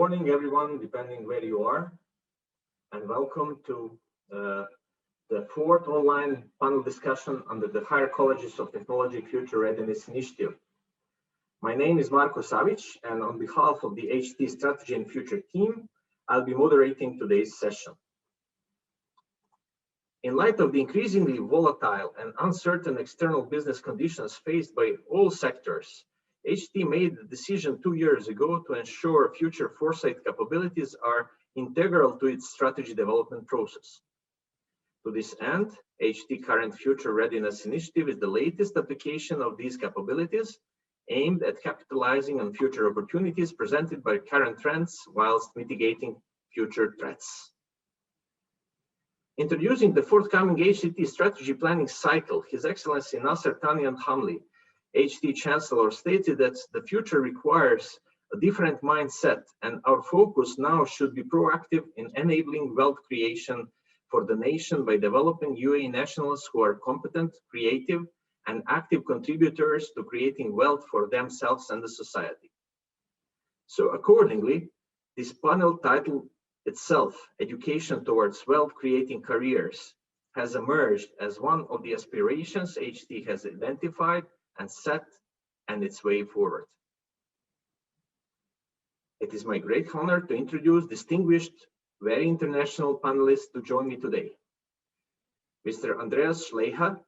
morning, everyone, depending where you are, and welcome to the fourth online panel discussion under the Higher Colleges of Technology Future Readiness Initiative. My name is Marko Savic, and on behalf of the HCT Strategy and Future team, I'll be moderating today's session. In light of the increasingly volatile and uncertain external business conditions faced by all sectors, HCT made the decision 2 years ago to ensure future foresight capabilities are integral to its strategy development process. To this end, HCT Current Future Readiness Initiative is the latest application of these capabilities aimed at capitalizing on future opportunities presented by current trends whilst mitigating future threats. Introducing the forthcoming HCT strategy planning cycle, His Excellency Nasser Tanian Hamli, HCT Chancellor, stated that the future requires a different mindset, and our focus now should be proactive in enabling wealth creation for the nation by developing UAE nationals who are competent, creative, and active contributors to creating wealth for themselves and the society. So accordingly, this panel title itself, Education Towards Wealth Creating Careers, has emerged as one of the aspirations HCT has identified and set and its way forward. It is my great honor to introduce distinguished, very international panelists to join me today. Mr. Andreas Schleicher,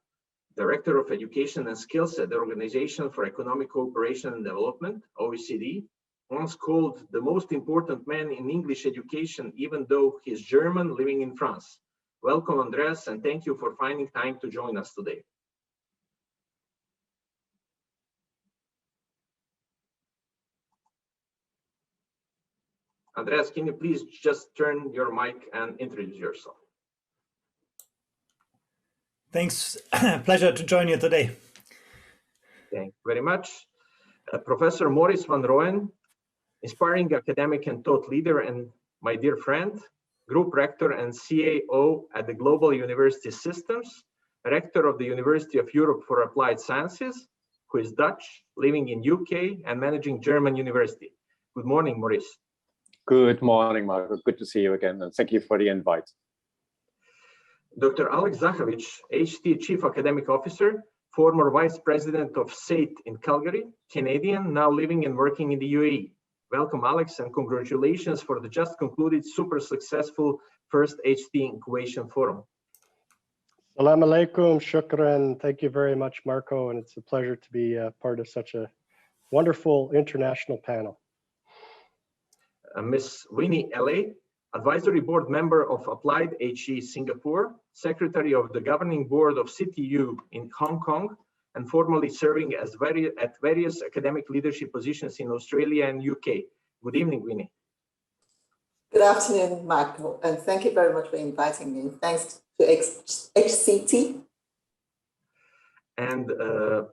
Director of Education and Skills at the Organization for Economic Cooperation and Development, OECD, once called the most important man in English education, even though he's German living in France. Welcome, Andreas, and thank you for finding time to join us today. Andreas, can you please just turn your mic and introduce yourself? Thanks. Pleasure to join you today. Thank you very much. Professor Maurice van Rooyen, inspiring academic and thought leader, and my dear friend, Group Rector and CAO at the Global University Systems, Rector of the University of Europe for Applied Sciences, who is Dutch, living in UK and managing German University. Good morning, Maurice. Good morning, Marco. Good to see you again, and thank you for the invite. Dr. Alex Zachovic, HCT Chief Academic Officer, former Vice President of SAIT in Calgary, Canadian, now living and working in the UAE. Welcome, Alex, and congratulations for the just concluded super successful first HCT Incubation Forum. Assalamu alaikum, shukran. Thank you very much, Marco, and it's a pleasure to be part of such a wonderful international panel. Ms. Winnie L.A., Advisory Board Member of Applied HE Singapore, Secretary of the Governing Board of CityU in Hong Kong, and formerly serving as at various academic leadership positions in Australia and UK. Good evening, Winnie. Good afternoon, Marco, and thank you very much for inviting me. Thanks to HCT. And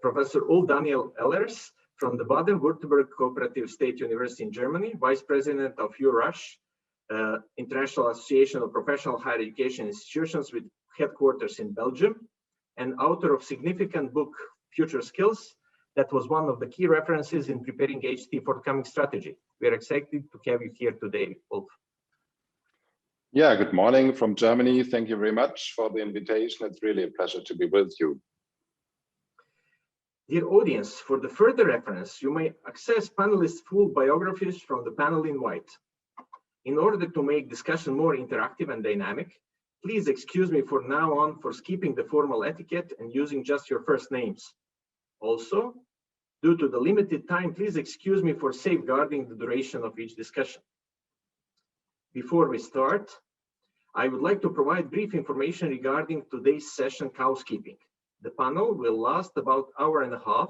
Professor Ul Daniel Ellers from the Baden-Württemberg Cooperative State University in Germany, Vice President of URASH, International Association of Professional Higher Education Institutions with headquarters in Belgium, and author of significant book, Future Skills, that was one of the key references in preparing HCT forthcoming strategy. We are excited to have you here today, Ulf. Yeah, good morning from Germany. Thank you very much for the invitation. It's really a pleasure to be with you. Dear audience, for the further reference, you may access panelists' full biographies from the panel invite. In order to make discussion more interactive and dynamic, please excuse me for now on for skipping the formal etiquette and using just your first names. Also, due to the limited time, please excuse me for safeguarding the duration of each discussion. Before we start, I would like to provide brief information regarding today's session housekeeping. The panel will last about an hour and a half.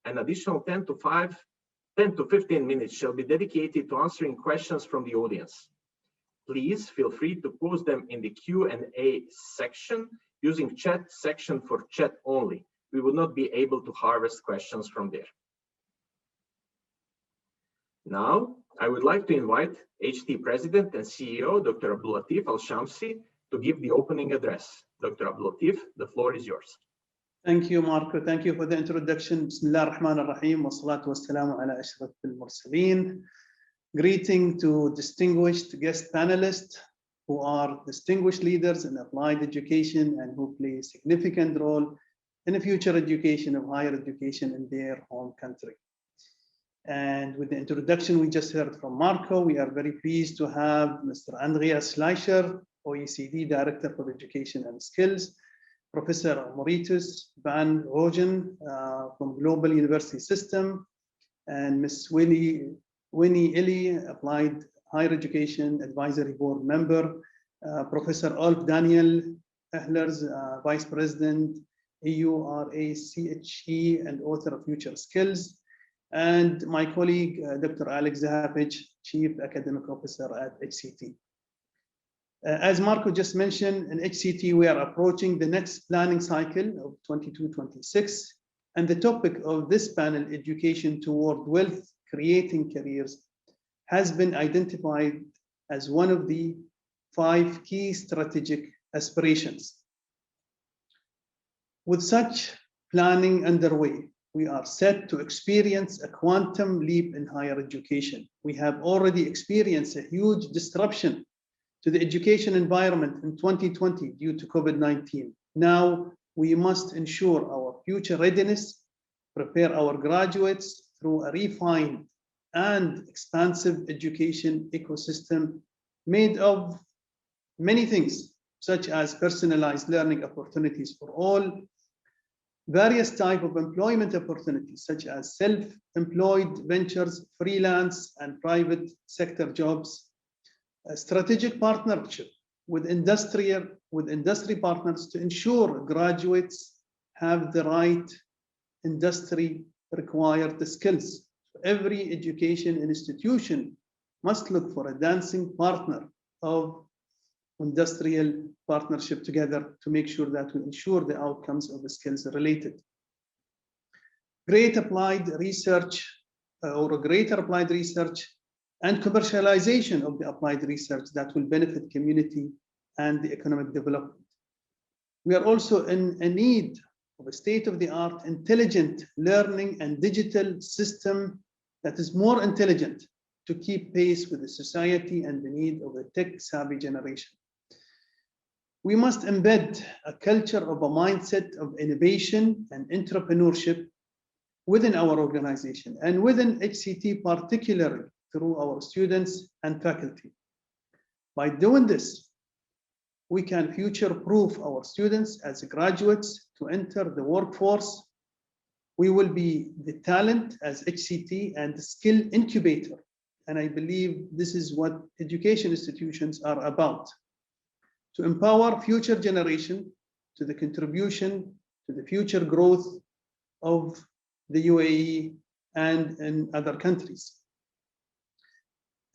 An additional 10 to 15 minutes shall be dedicated to answering questions from the audience. Please feel free to post them in the Q&A section using chat section for chat only. We will not be able to harvest questions from there. Now, I would like to invite HCT President and CEO, Dr. Abdulatif Al-Shamsi, to give the opening address. Dr. Abdulatif, the floor is yours. Thank you, Marco. Thank you for the introduction. Bismillah ar-Rahman ar-Rahim wa salatu wa salamu ala ashraf al-mursaleen. Greeting to distinguished guest panelists who are distinguished leaders in applied education and who play a significant role in the future education of higher education in their home country. And with the introduction we just heard from Marco, we are very pleased to have Mr. Andreas Schleicher, OECD Director for Education and Skills, Professor Mauritius van Rooyen from Global University System, and Ms. Winnie Illy, Applied Higher Education Advisory Board Member, Professor Ulf Daniel Ehlers, Vice President, EURACHE and author of Future Skills, and my colleague, Dr. Alex Zahapic, Chief Academic Officer at HCT. As Marco just mentioned, in HCT, we are approaching the next planning cycle of 22-26, and the topic of this panel, Education Toward Wealth Creating Careers, has been identified as one of the 5 key strategic aspirations. With such planning underway, we are set to experience a quantum leap in higher education. We have already experienced a huge disruption to the education environment in 2020 due to COVID-19. Now, we must ensure our future readiness, prepare our graduates through a refined and expansive education ecosystem made of many things, such as personalized learning opportunities for all, various types of employment opportunities, such as self-employed ventures, freelance and private sector jobs, a strategic partnership with industry partners to ensure graduates have the right industry required skills. Every education institution must look for a dancing partner of industrial partnership together to make sure that we ensure the outcomes of the skills related. Greater applied research and commercialization of the applied research that will benefit community and the economic development. We are also in a need of a state-of-the-art intelligent learning and digital system that is more intelligent to keep pace with the society and the need of a tech-savvy generation. We must embed a culture of a mindset of innovation and entrepreneurship within our organization and within HCT, particularly through our students and faculty. By doing this, we can future-proof our students as graduates to enter the workforce. We will be the talent as HCT and the skill incubator. And I believe this is what education institutions are about, to empower future generation to the contribution to the future growth of the UAE and in other countries.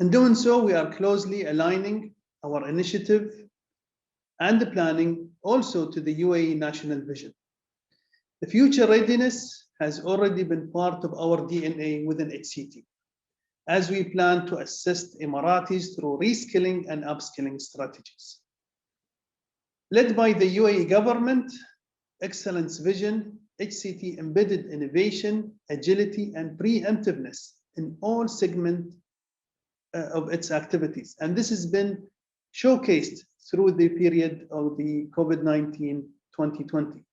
In doing so, we are closely aligning our initiative and the planning also to the UAE national vision. The future readiness has already been part of our DNA within HCT, as we plan to assist Emiratis through reskilling and upskilling strategies. Led by the UAE government, excellence vision, HCT embedded innovation, agility, and preemptiveness in all segments of its activities. And this has been showcased through the period of the COVID-19 2020.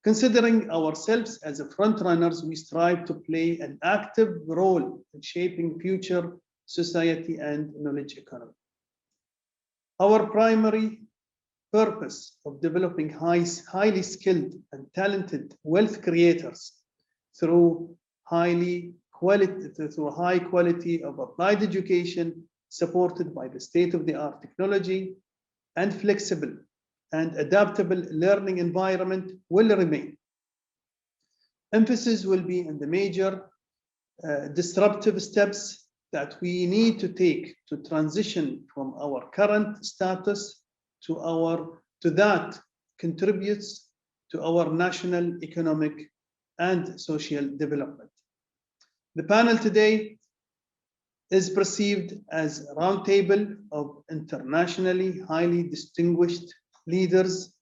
Considering ourselves as a front runners, we strive to play an active role in shaping future society and knowledge economy. Our primary purpose of developing highly skilled and talented wealth creators through high quality of applied education supported by the state-of-the-art technology and flexible and adaptable learning environment will remain. Emphasis will be in the major disruptive steps that we need to take to transition from our current status to that contributes to our national economic and social development. The panel today is perceived as a roundtable of internationally highly distinguished leaders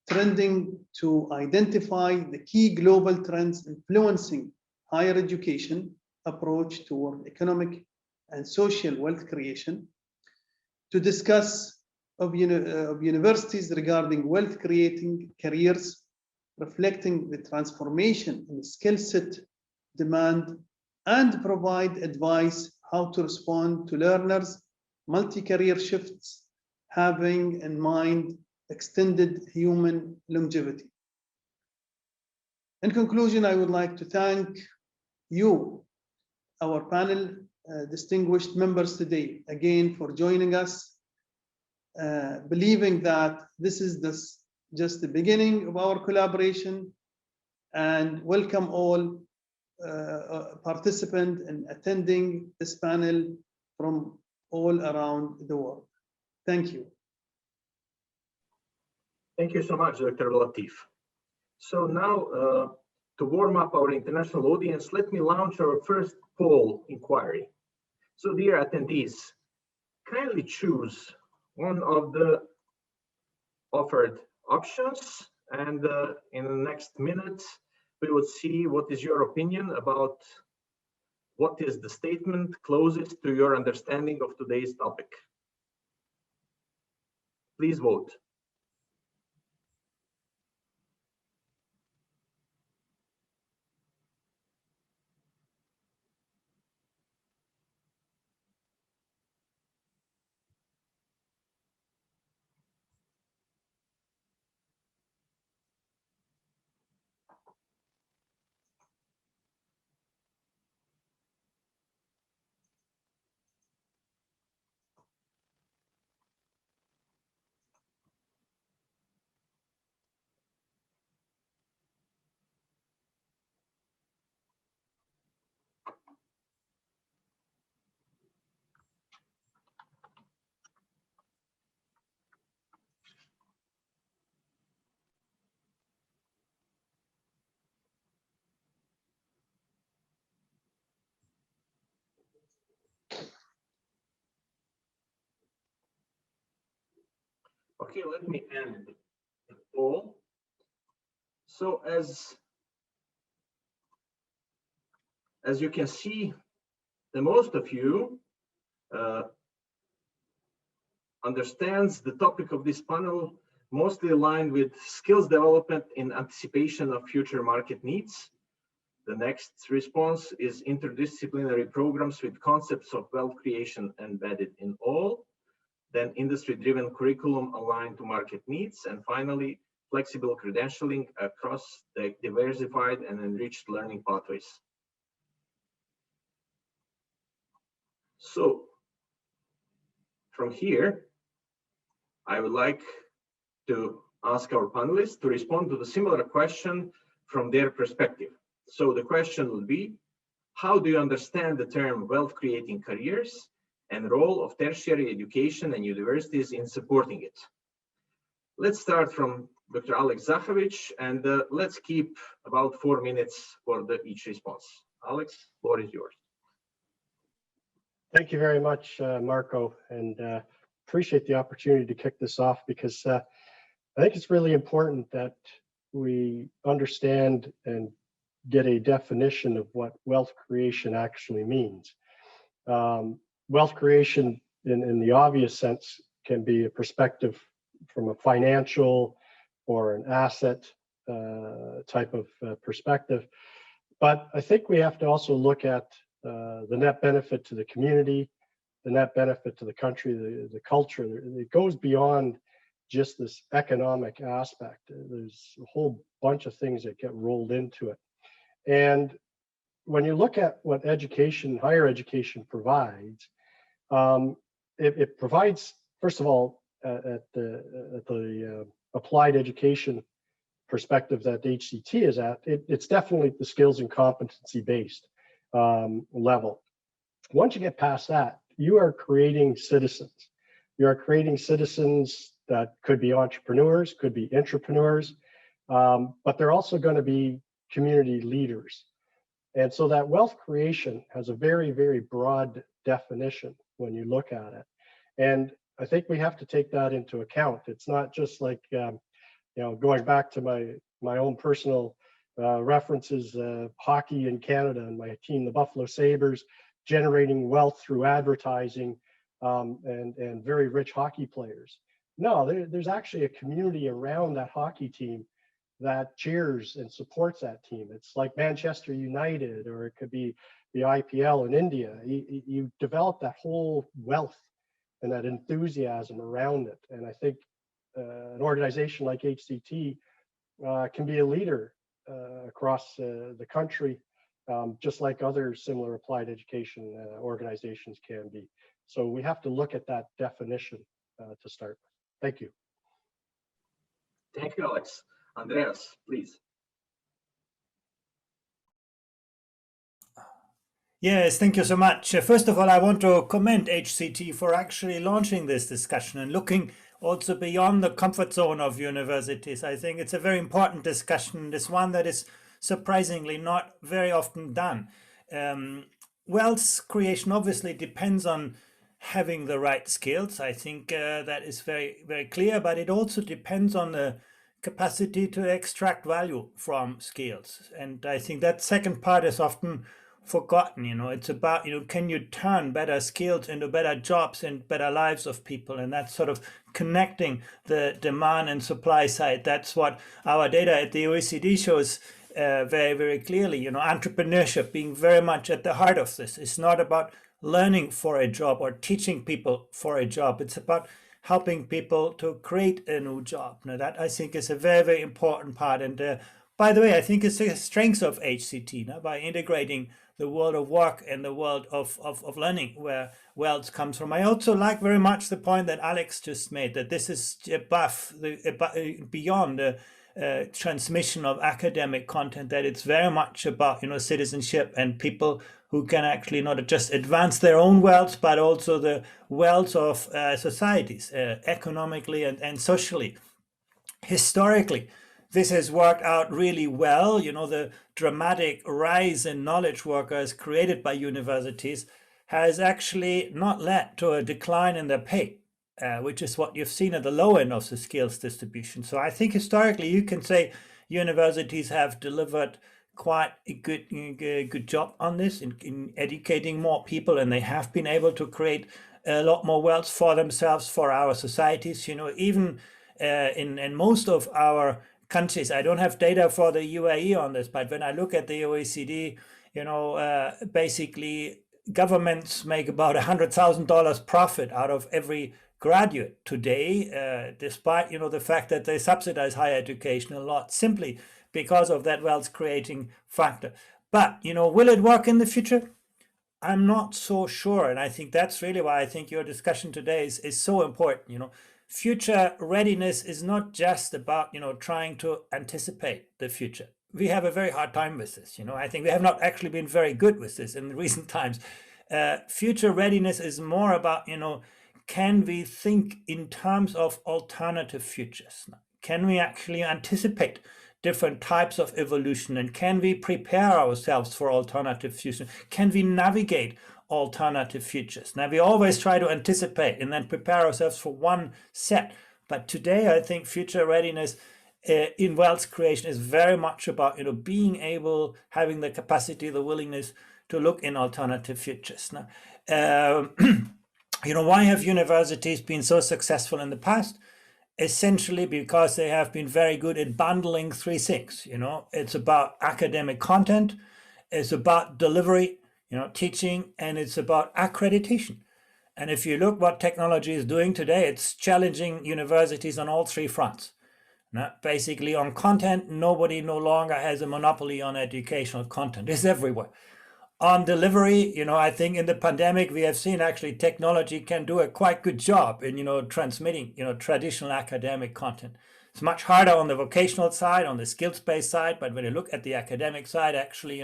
trending to identify the key global trends influencing higher education approach toward economic and social wealth creation, to discuss of universities regarding wealth creating careers, reflecting the transformation in skill set demand, and provide advice how to respond to learners' multi-career shifts, having in mind extended human longevity. In conclusion, I would like to thank you, our panel, distinguished members today, again for joining us, believing that this is just the beginning of our collaboration, and welcome all participants in attending this panel from all around the world. Thank you. Thank you so much, Dr. Latif. So now, to warm up our international audience, let me launch our first poll inquiry. So dear attendees, kindly choose one of the offered options, and in the next minute, we will see what is your opinion about what is the statement closest to your understanding of today's topic. Please vote. Okay, let me end the poll. So as you can see, the most of you understands the topic of this panel mostly aligned with skills development in anticipation of future market needs. The next response is interdisciplinary programs with concepts of wealth creation embedded in all. Then industry-driven curriculum aligned to market needs. And finally, flexible credentialing across the diversified and enriched learning pathways. So from here, I would like to ask our panelists to respond to the similar question from their perspective. So the question will be, how do you understand the term wealth creating careers and role of tertiary education and universities in supporting it? Let's start from Dr. Alex Zachovich, and let's keep about 4 minutes for each response. Alex, floor is yours. Thank you very much, Marco, and appreciate the opportunity to kick this off, because I think it's really important that we understand and get a definition of what wealth creation actually means. Wealth creation in the obvious sense can be a perspective from a financial or an asset type of perspective. But I think we have to also look at the net benefit to the community, the net benefit to the country, the culture. It goes beyond just this economic aspect. There's a whole bunch of things that get rolled into it. And when you look at what education, higher education provides, it provides, first of all, at the applied education perspective that HCT is at, it's definitely the skills and competency based level. Once you get past that, you are creating citizens. You are creating citizens that could be entrepreneurs, could be intrapreneurs, but they're also going to be community leaders. And so that wealth creation has a very, very broad definition when you look at it. And I think we have to take that into account. It's not just like, going back to my own personal references, hockey in Canada and my team, the Buffalo Sabres, generating wealth through advertising and very rich hockey players. No, there's actually a community around that hockey team that cheers and supports that team. It's like Manchester United, or it could be the IPL in India. You develop that whole wealth and that enthusiasm around it. And I think an organization like HCT can be a leader across the country, just like other similar applied education organizations can be. So we have to look at that definition to start with. Thank you. Thank you, Alex. Andreas, please. Yes, thank you so much. First of all, I want to commend HCT for actually launching this discussion and looking also beyond the comfort zone of universities. I think it's a very important discussion. It's one that is surprisingly not very often done. Wealth creation obviously depends on having the right skills. I think that is very, very clear, but it also depends on the capacity to extract value from skills. And I think that second part is often forgotten. It's about, can you turn better skills into better jobs and better lives of people? And that's sort of connecting the demand and supply side. That's what our data at the OECD shows very, very clearly. Entrepreneurship being very much at the heart of this. It's not about learning for a job or teaching people for a job. It's about helping people to create a new job. Now that I think is a very, very important part. And by the way, I think it's a strength of HCT by integrating the world of work and the world of learning where wealth comes from. I also like very much the point that Alex just made, that this is beyond the transmission of academic content, that it's very much about citizenship and people who can actually not just advance their own wealth, but also the wealth of societies, economically and socially. Historically, this has worked out really well. The dramatic rise in knowledge workers created by universities has actually not led to a decline in their pay, which is what you've seen at the low end of the skills distribution. So I think historically you can say universities have delivered quite a good job on this in educating more people, and they have been able to create a lot more wealth for themselves, for our societies. Even in most of our countries, I don't have data for the UAE on this, but when I look at the OECD, basically governments make about $100,000 profit out of every graduate today, despite the fact that they subsidize higher education a lot, simply because of that wealth creating factor. But will it work in the future? I'm not so sure, and I think that's really why I think your discussion today is so important. Future readiness is not just about trying to anticipate the future. We have a very hard time with this. I think we have not actually been very good with this in recent times. Future readiness is more about can we think in terms of alternative futures? Can we actually anticipate different types of evolution, and can we prepare ourselves for alternative futures? Can we navigate alternative futures? Now, we always try to anticipate and then prepare ourselves for one set. But today, I think future readiness in wealth creation is very much about being able, having the capacity, the willingness to look in alternative futures. Now, why have universities been so successful in the past? Essentially because they have been very good at bundling three things. It's about academic content, it's about delivery, teaching, and it's about accreditation. And if you look what technology is doing today, it's challenging universities on all three fronts. Now, basically on content, nobody no longer has a monopoly on educational content. It's everywhere. On delivery, I think in the pandemic, we have seen actually technology can do a quite good job in, transmitting, traditional academic content. It's much harder on the vocational side, on the skills-based side, but when you look at the academic side, actually,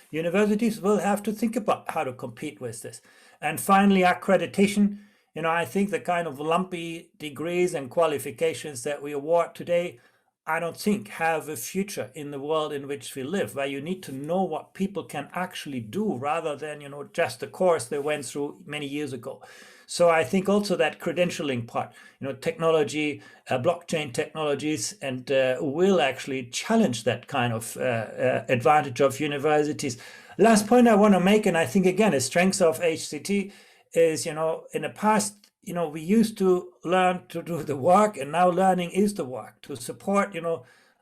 universities will have to think about how to compete with this. And finally, accreditation. I think the kind of lumpy degrees and qualifications that we award today, I don't think have a future in the world in which we live, where you need to know what people can actually do rather than, just the course they went through many years ago. So I think also that credentialing part, technology, blockchain technologies, and will actually challenge that kind of advantage of universities. Last point I want to make, and I think again a strength of HCT is, in the past, we used to learn to do the work, and now learning is the work to support,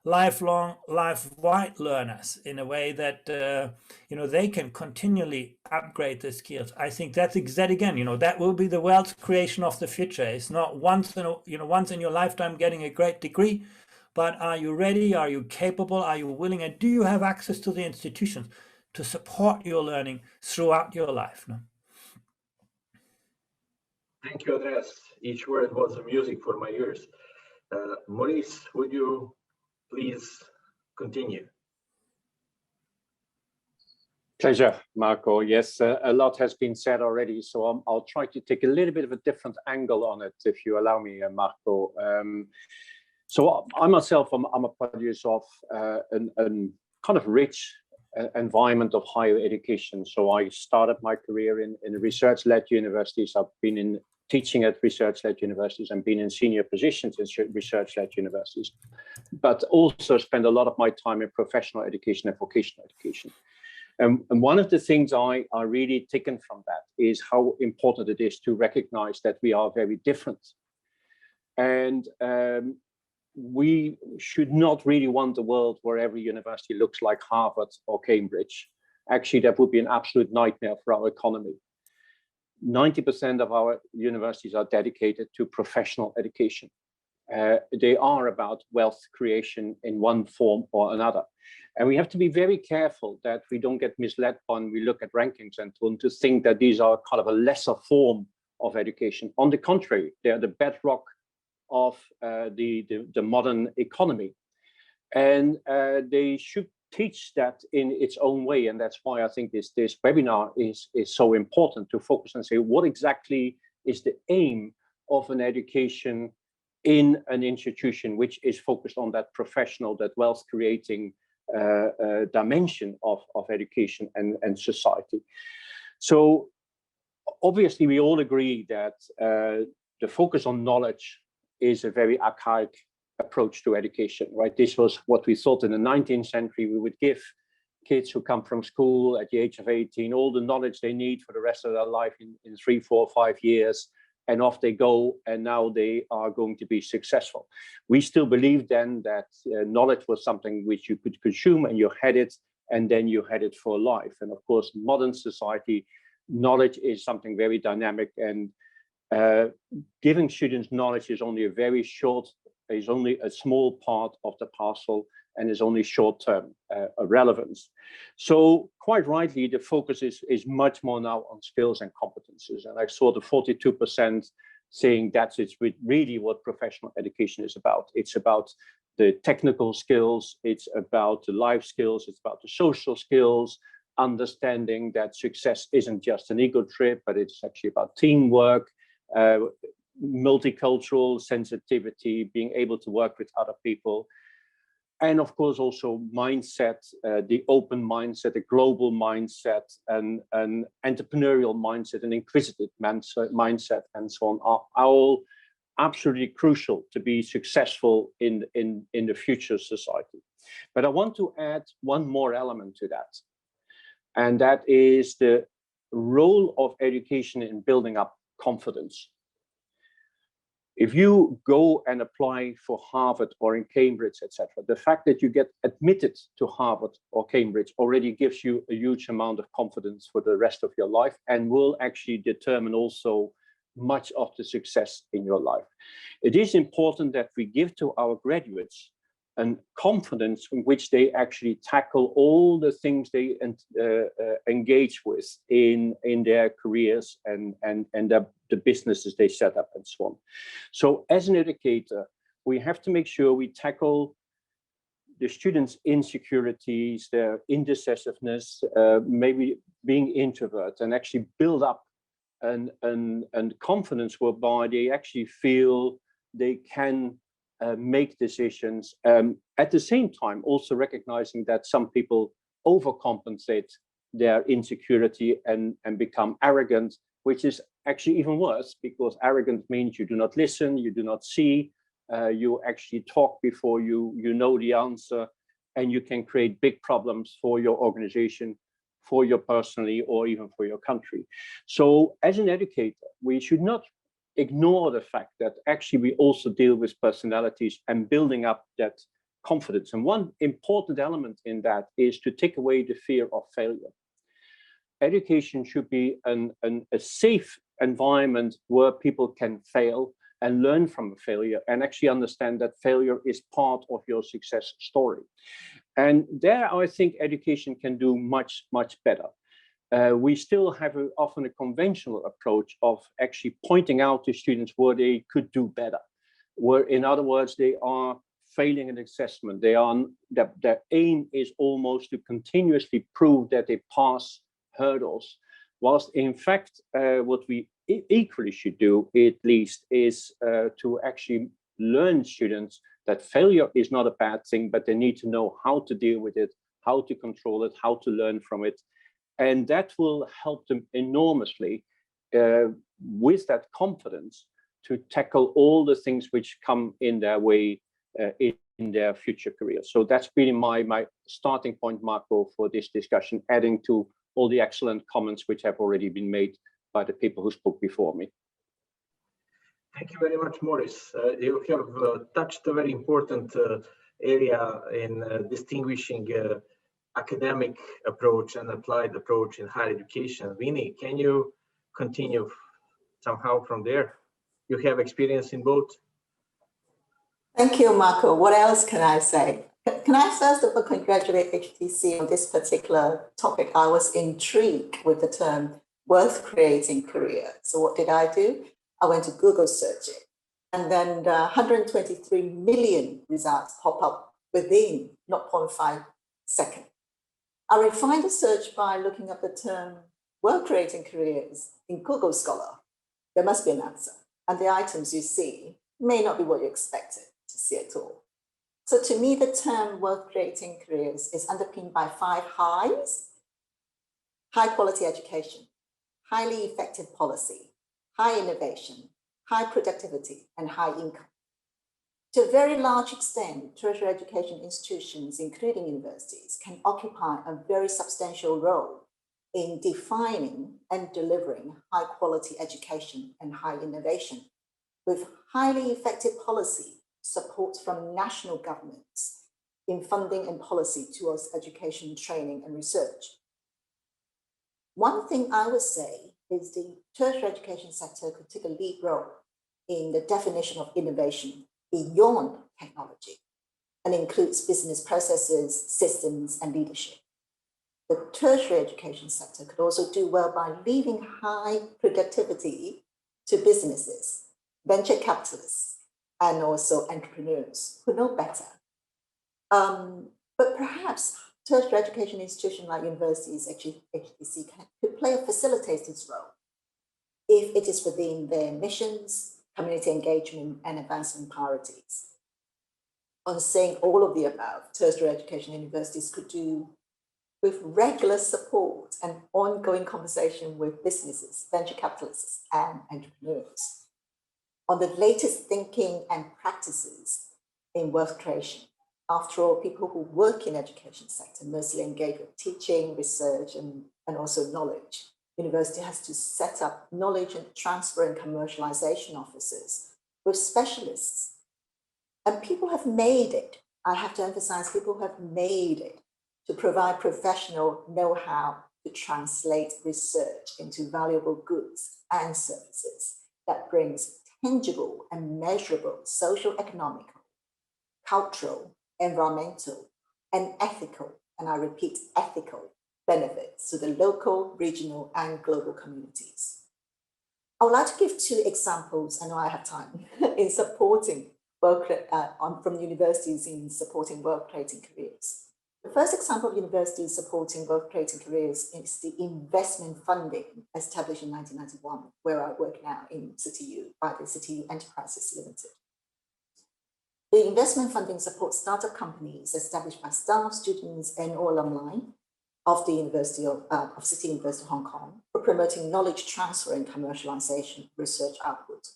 lifelong, life-wide learners in a way that, they can continually upgrade the skills. I think that's again, that will be the wealth creation of the future. It's not once in your lifetime getting a great degree, but are you ready? Are you capable? Are you willing? And do you have access to the institutions to support your learning throughout your life? No? Thank you, Andreas. Each word was music for my ears. Maurice, would you please continue? Pleasure, Marco. Yes, a lot has been said already, so I'll try to take a little bit of a different angle on it, if you allow me, Marco. So I myself, I'm a producer of an kind of rich environment of higher education. So I started my career in research-led universities. I've been in teaching at research-led universities and been in senior positions in research-led universities, but also spend a lot of my time in professional education and vocational education. And one of the things I really taken from that is how important it is to recognize that we are very different. And we should not really want a world where every university looks like Harvard or Cambridge. Actually, that would be an absolute nightmare for our economy. 90% of our universities are dedicated to professional education. They are about wealth creation in one form or another. And we have to be very careful that we don't get misled when we look at rankings and to think that these are kind of a lesser form of education. On the contrary, they are the bedrock of the modern economy. And they should teach that in its own way. And that's why I think this webinar is so important, to focus and say, what exactly is the aim of an education in an institution which is focused on that professional, that wealth creating dimension of education and society. So obviously we all agree that the focus on knowledge is a very archaic approach to education, right? This was what we thought in the 19th century. We would give kids who come from school at the age of 18 all the knowledge they need for the rest of their life in 3, 4, 5 years, and off they go, and now they are going to be successful. We still believe then that knowledge was something which you could consume and you had it, and then you had it for life. And of course, modern society, knowledge is something very dynamic, and giving students knowledge is only a small part of the parcel, and is only short-term relevance. So quite rightly, the focus is much more now on skills and competences. And I saw the 42% saying that's really what professional education is about. It's about the technical skills, it's about the life skills, it's about the social skills, understanding that success isn't just an ego trip, but it's actually about teamwork, multicultural sensitivity, being able to work with other people. And of course, also mindset, the open mindset, the global mindset, and an entrepreneurial mindset, an inquisitive mindset, and so on are all absolutely crucial to be successful in the future society. But I want to add one more element to that, and that is the role of education in building up confidence. If you go and apply for Harvard or in Cambridge, etc., the fact that you get admitted to Harvard or Cambridge already gives you a huge amount of confidence for the rest of your life, and will actually determine also much of the success in your life. It is important that we give to our graduates and confidence in which they actually tackle all the things they engage with in their careers and the businesses they set up and so on. So as an educator, we have to make sure we tackle the students' insecurities, their indecisiveness, maybe being introvert, and actually build up an confidence whereby they actually feel they can make decisions, at the same time also recognizing that some people overcompensate their insecurity and become arrogant, which is actually even worse, because arrogant means you do not listen, you do not see, you actually talk before you know the answer, and you can create big problems for your organization, for you personally or even for your country. So as an educator, we should not ignore the fact that actually we also deal with personalities and building up that confidence. And one important element in that is to take away the fear of failure. Education should be a safe environment where people can fail and learn from a failure and actually understand that failure is part of your success story. And there, I think education can do much, much better. We still have often a conventional approach of actually pointing out to students where they could do better, where, in other words, they are failing an assessment. Their aim is almost to continuously prove that they pass hurdles, whilst in fact, what we equally should do, at least, is to actually learn students that failure is not a bad thing, but they need to know how to deal with it, how to control it, how to learn from it. And that will help them enormously with that confidence to tackle all the things which come in their way in their future career. So that's really my starting point, Marco, for this discussion, adding to all the excellent comments which have already been made by the people who spoke before me. Thank you very much, Maurice. You have touched a very important area in distinguishing academic approach and applied approach in higher education. Vinny, can you continue somehow from there? You have experience in both. Thank you, Marco. What else can I say? Can I first of all congratulate HTC on this particular topic? I was intrigued with the term worth creating career. So what did I do? I went to Google search it, and then 123 million results pop up within 0.5 seconds. I refined the search by looking up the term worth creating careers in Google Scholar. There must be an answer, and the items you see may not be what you expected to see at all. So to me, the term worth creating careers is underpinned by 5 highs: high quality education, highly effective policy, high innovation, high productivity, and high income. To a very large extent, tertiary education institutions, including universities, can occupy a very substantial role in defining and delivering high quality education and high innovation, with highly effective policy support from national governments in funding and policy towards education, training, and research. One thing I would say is the tertiary education sector could take a lead role in the definition of innovation beyond technology and includes business processes, systems, and leadership. The tertiary education sector could also do well by leaving high productivity to businesses, venture capitalists, and also entrepreneurs who know better. But perhaps tertiary education institutions like universities, HTC, could play a facilitator's role if it is within their missions, community engagement, and advancement priorities. On saying all of the above, tertiary education universities could do with regular support and ongoing conversation with businesses, venture capitalists, and entrepreneurs on the latest thinking and practices in wealth creation. After all, people who work in education sector mostly engage with teaching, research, and also knowledge. University has to set up knowledge and transfer and commercialization offices with specialists. And people have made it. I have to emphasize, people have made it to provide professional know-how to translate research into valuable goods and services that brings tangible and measurable socio-economic, cultural, environmental, and ethical, and I repeat, ethical benefits to the local, regional, and global communities. I would like to give 2 examples, I know I have time, in supporting work from universities in supporting wealth creating careers. The first example of universities supporting wealth creating careers is the investment funding established in 1991, where I work now in CityU by the CityU Enterprises Limited. The investment funding supports startup companies established by staff, students, and or alumni of the University of City University of Hong Kong for promoting knowledge transfer and commercialization research output.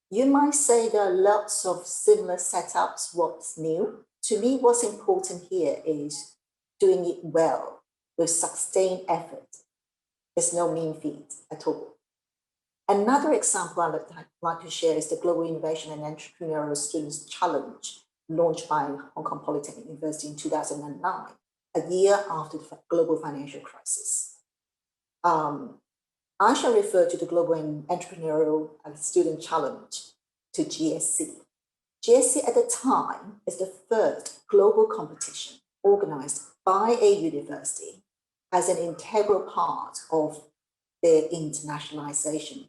You might say there are lots of similar setups. What's new? To me, what's important here is doing it well with sustained effort. It's no mean feat at all. Another example I'd like to share is the Global Innovation and Entrepreneurial Students Challenge, launched by Hong Kong Polytechnic University in 2009, a year after the global financial crisis. I shall refer to the Global Entrepreneurial Student Challenge, to GSC. GSC at the time is the first global competition organized by a university as an integral part of their internationalization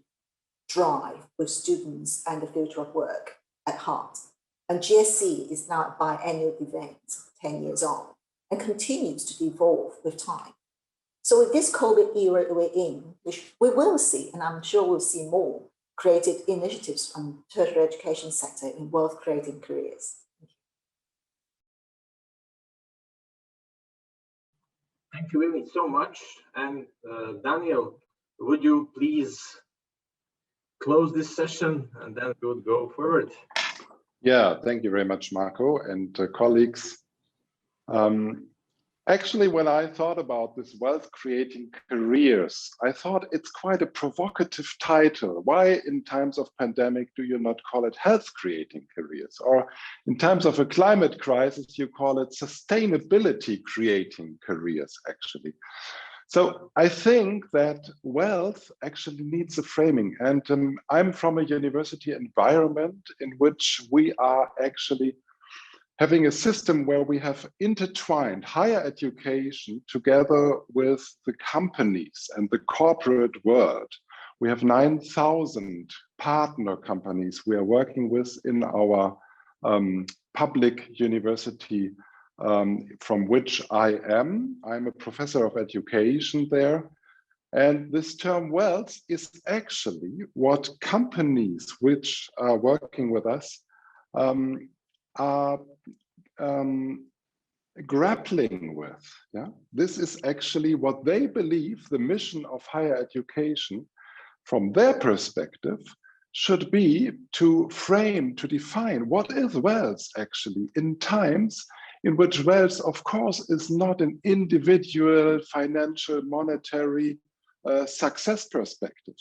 drive with students and the future of work at heart. And GSC is now a biannual event, 10 years on, and continues to evolve with time. So with this COVID era we're in, which we will see, and I'm sure we'll see more, creative initiatives from the tertiary education sector in wealth-creating careers. Thank you, Willie, so much. And Daniel, would you please close this session and then we would go forward? Yeah, thank you very much, Marco and colleagues. Actually, when I thought about this wealth creating careers, I thought it's quite a provocative title. Why in times of pandemic do you not call it health creating careers? Or in times of a climate crisis, you call it sustainability creating careers, actually. So I think that wealth actually needs a framing. And I'm from a university environment in which we are actually having a system where we have intertwined higher education together with the companies and the corporate world. We have 9,000 partner companies we are working with in our public university from which I'm a professor of education there. And this term wealth is actually what companies which are working with us are grappling with. Yeah? This is actually what they believe the mission of higher education from their perspective should be, to frame, to define what is wealth actually in times in which wealth, of course, is not an individual financial monetary success perspective.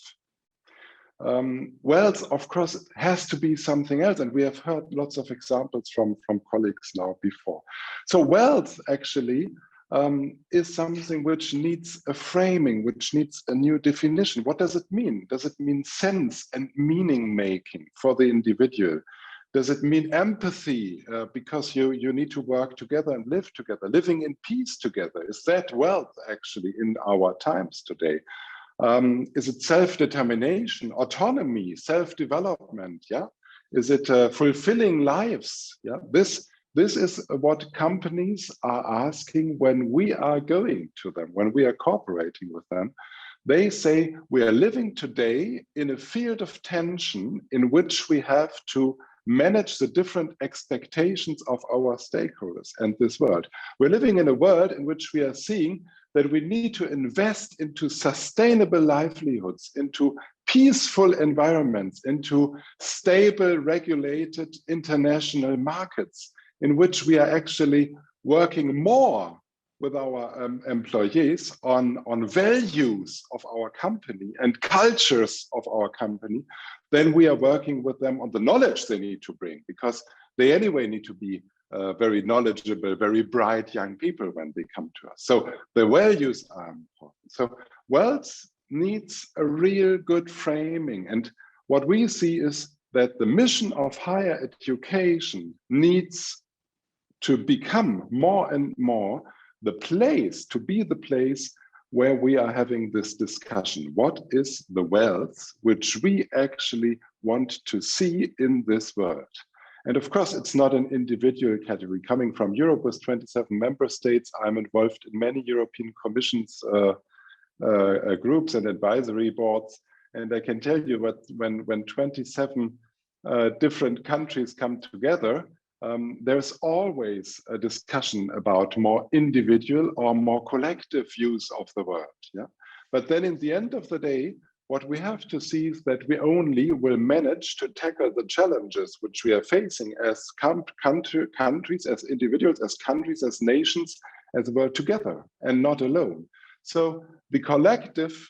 Wealth, of course, has to be something else, and we have heard lots of examples from colleagues now before. So wealth actually is something which needs a framing, which needs a new definition. What does it mean? Does it mean sense and meaning making for the individual? Does it mean empathy because you need to work together and live together, living in peace together? Is that wealth actually in our times today? Is it self-determination, autonomy, self-development? Yeah. Is it fulfilling lives? Yeah. This is what companies are asking when we are going to them, when we are cooperating with them. They say we are living today in a field of tension in which we have to manage the different expectations of our stakeholders and this world. We're living in a world in which we are seeing that we need to invest into sustainable livelihoods, into peaceful environments, into stable, regulated international markets in which we are actually working more with our employees on values of our company and cultures of our company, then we are working with them on the knowledge they need to bring, because they anyway need to be very knowledgeable, very bright young people when they come to us. So the values are important. So wealth needs a real good framing. And what we see is that the mission of higher education needs to become more and more the place, to be the place where we are having this discussion. What is the wealth which we actually want to see in this world? And of course, it's not an individual category. Coming from Europe with 27 member states, I'm involved in many European Commission's groups and advisory boards. And I can tell you that when 27 different countries come together, there's always a discussion about more individual or more collective views of the world. Yeah? But then in the end of the day, what we have to see is that we only will manage to tackle the challenges which we are facing as countries, as individuals, as countries, as nations, as a world together and not alone. So the collective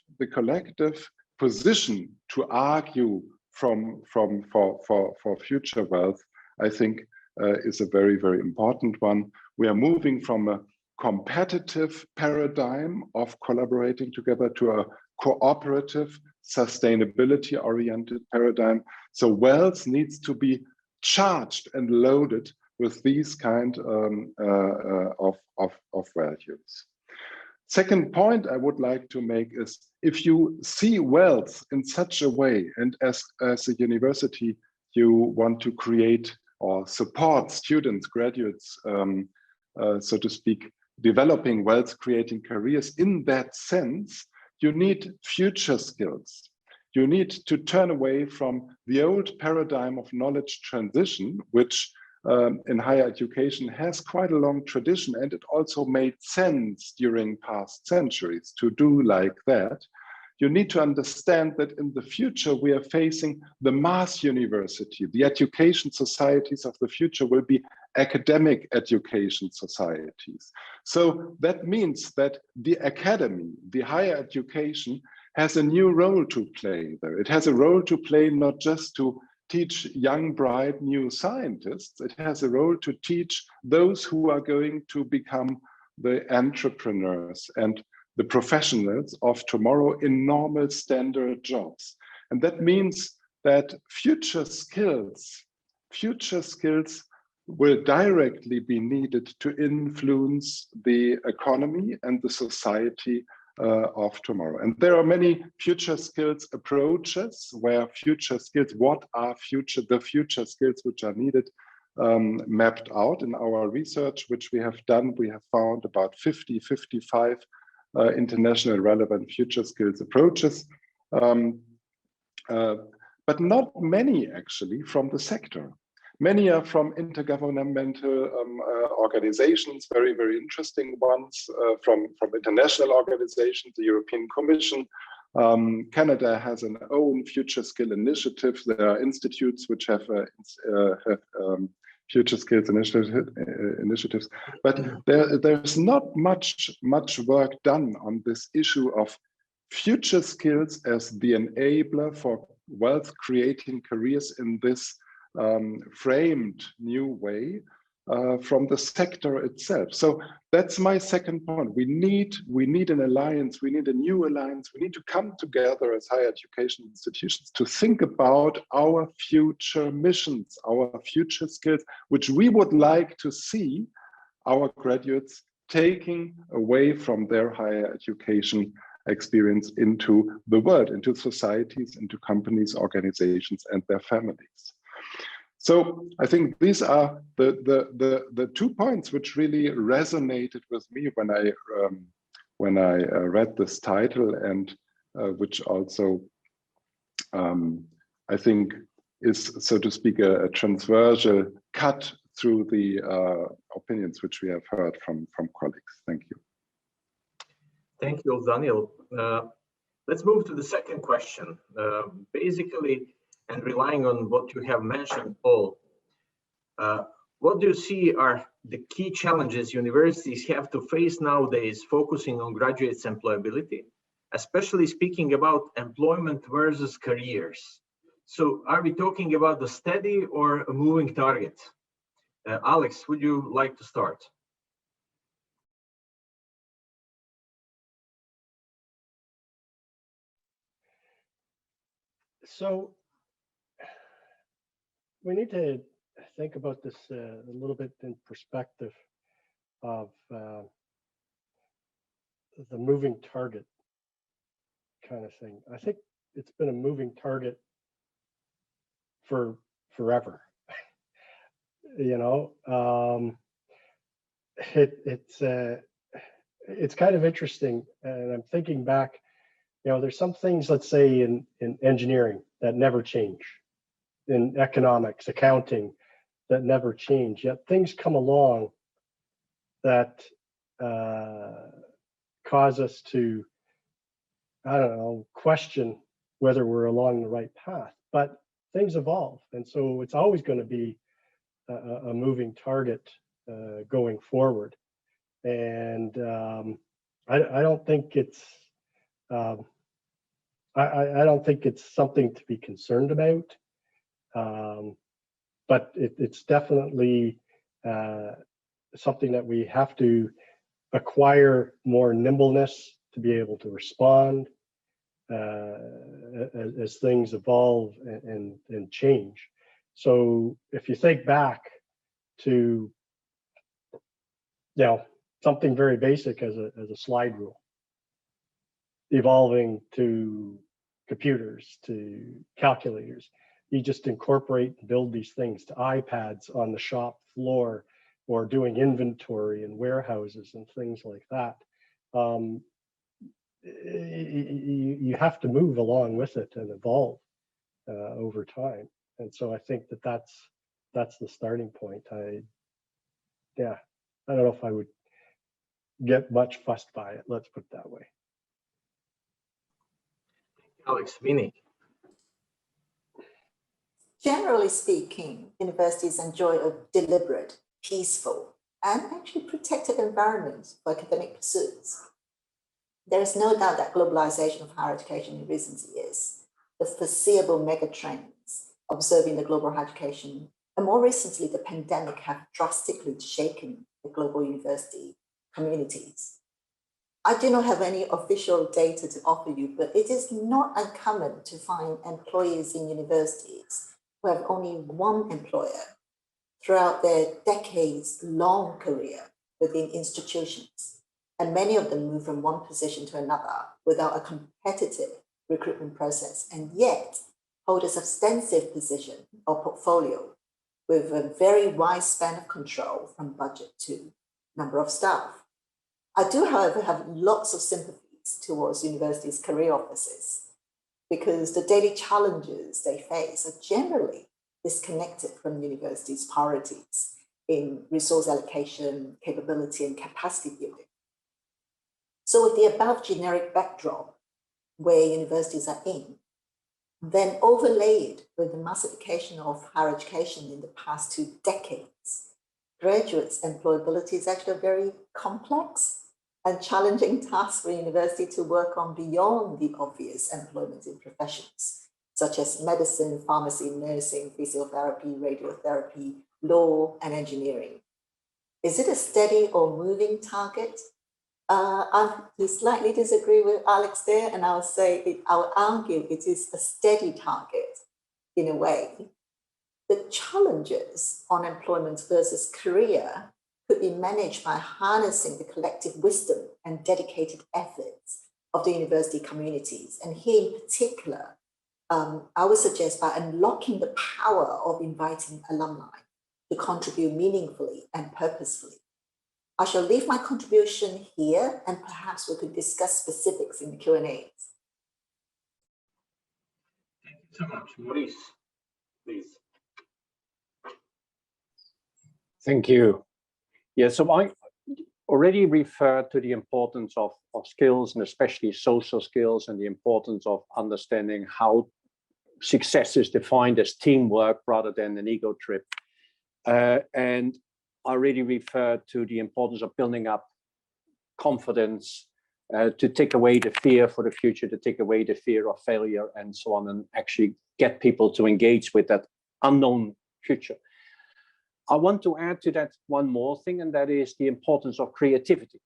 position to argue for future wealth, I think, is a very, very important one. We are moving from a competitive paradigm of collaborating together to a cooperative, sustainability-oriented paradigm. So wealth needs to be charged and loaded with these kind of values. Second point I would like to make is, if you see wealth in such a way, and as a university, you want to create or support students, graduates, so to speak, developing wealth-creating careers in that sense, you need future skills. You need to turn away from the old paradigm of knowledge transition, which in higher education has quite a long tradition, and it also made sense during past centuries to do like that. You need to understand that in the future we are facing the mass university. The education societies of the future will be academic education societies. So that means that the academy, the higher education, has a new role to play there. It has a role to play not just to teach young, bright, new scientists. It has a role to teach those who are going to become the entrepreneurs and the professionals of tomorrow in normal standard jobs. And that means that future skills will directly be needed to influence the economy and the society of tomorrow. And there are many future skills approaches where future skills, what are the future skills which are needed, mapped out in our research, which we have done. We have found about 55 international relevant future skills approaches, but not many actually from the sector. Many are from intergovernmental organizations, very, very interesting ones, from international organizations, the European Commission. Canada has an own future skill initiative. There are institutes which have future skills initiatives, but there's not much work done on this issue of future skills as the enabler for wealth creating careers in this framed new way from the sector itself. So that's my second point. We need an alliance. We need a new alliance. We need to come together as higher education institutions to think about our future missions, our future skills, which we would like to see our graduates taking away from their higher education experience into the world, into societies, into companies, organizations, and their families. So I think these are the 2 points which really resonated with me when I read this title, and which also I think is, so to speak, a transversal cut through the opinions which we have heard from colleagues. Thank you. Thank you, Daniel. Let's move to the second question. Basically, and relying on what you have mentioned, Paul, what do you see are the key challenges universities have to face nowadays focusing on graduates' employability, especially speaking about employment versus careers? So are we talking about a steady or a moving target? Alex, would you like to start? So we need to think about this a little bit in perspective of the moving target kind of thing. I think it's been a moving target for forever. You know, it's kind of interesting, and I'm thinking back. You know, there's some things, let's say in engineering, that never change. In economics, accounting, that never change. Yet things come along that cause us to, I don't know, question whether we're along the right path. But things evolve, and so it's always going to be a moving target going forward. And I don't think it's I don't think it's something to be concerned about, but it's definitely something that we have to acquire more nimbleness to be able to respond as things evolve and change. So if you think back to, something very basic as a slide rule, evolving to computers, to calculators, you just incorporate and build these things to iPads on the shop floor, or doing inventory in warehouses and things like that. You have to move along with it and evolve over time. And so I think that's the starting point. I don't know if I would get much fussed by it. Let's put it that way. Alex, Vinny. Generally speaking, universities enjoy a deliberate, peaceful, and actually protected environment for academic pursuits. There is no doubt that globalization of higher education in recent years, the foreseeable megatrends observing the global higher education, and more recently, the pandemic have drastically shaken the global university communities. I do not have any official data to offer you, but it is not uncommon to find employees in universities who have only one employer throughout their decades-long career within institutions. And many of them move from one position to another without a competitive recruitment process, and yet hold a substantive position or portfolio with a very wide span of control from budget to number of staff. I do, however, have lots of sympathies towards universities' career officers, because the daily challenges they face are generally disconnected from universities' priorities in resource allocation, capability, and capacity building. So with the above generic backdrop where universities are in, then overlaid with the massification of higher education in the past 2 decades, graduates' employability is actually a very complex and challenging task for university to work on beyond the obvious employment in professions, such as medicine, pharmacy, nursing, physiotherapy, radiotherapy, law, and engineering. Is it a steady or moving target? I slightly disagree with Alex there, and I'll argue it is a steady target in a way. The challenges on employment versus career could be managed by harnessing the collective wisdom and dedicated efforts of the university communities. And here in particular, I would suggest by unlocking the power of inviting alumni to contribute meaningfully and purposefully. I shall leave my contribution here, and perhaps we could discuss specifics in the Q&As. Thank you so much. Maurice, please. Thank you. Yeah, so I already referred to the importance of skills, and especially social skills, and the importance of understanding how success is defined as teamwork rather than an ego trip. And I already referred to the importance of building up confidence, to take away the fear for the future, to take away the fear of failure and so on, and actually get people to engage with that unknown future. I want to add to that one more thing, and that is the importance of creativity.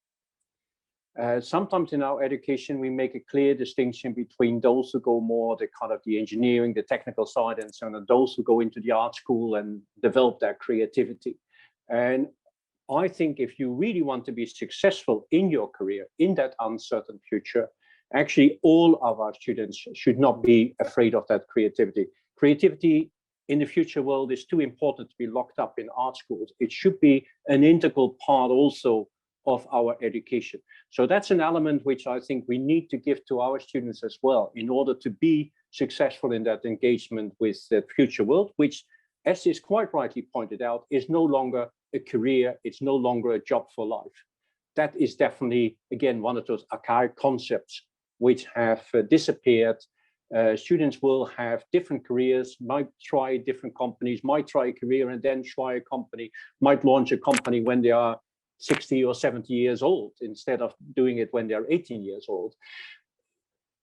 Sometimes in our education, we make a clear distinction between those who go more the kind of the engineering, the technical side and so on, and those who go into the art school and develop their creativity. And I think if you really want to be successful in your career, in that uncertain future, actually all of our students should not be afraid of that creativity. Creativity in the future world is too important to be locked up in art schools. It should be an integral part also of our education. So that's an element which I think we need to give to our students as well, in order to be successful in that engagement with the future world, which, as is quite rightly pointed out, is no longer a career, it's no longer a job for life. That is definitely, again, one of those archaic concepts which have disappeared. Students will have different careers, might try different companies, might try a career and then try a company, might launch a company when they are 60 or 70 years old instead of doing it when they're 18 years old.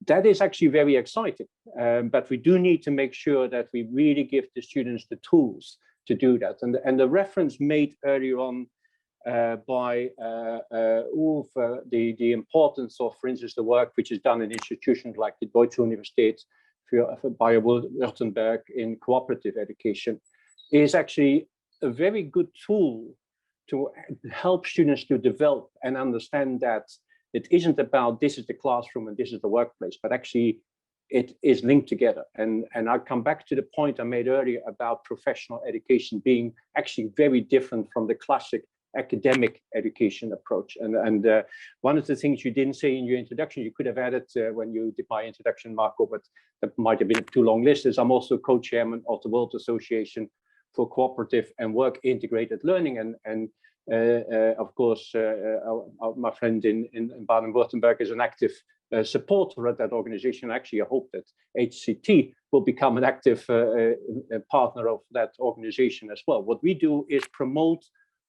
That is actually very exciting, but we do need to make sure that we really give the students the tools to do that. And the reference made earlier on by Ulf, the importance of, for instance, the work which is done in institutions like the Deutsche Universität für Baden-Württemberg in cooperative education, is actually a very good tool to help students to develop and understand that it isn't about this is the classroom and this is the workplace, but actually it is linked together. And I'll come back to the point I made earlier about professional education being actually very different from the classic academic education approach. And one of the things you didn't say in your introduction, you could have added when you did my introduction, Marco, but that might have been a too long list, is I'm also co-chairman of the World Association for Cooperative and Work Integrated Learning. And of course, my friend in Baden-Württemberg is an active supporter of that organization. Actually, I hope that HCT will become an active partner of that organization as well. What we do is promote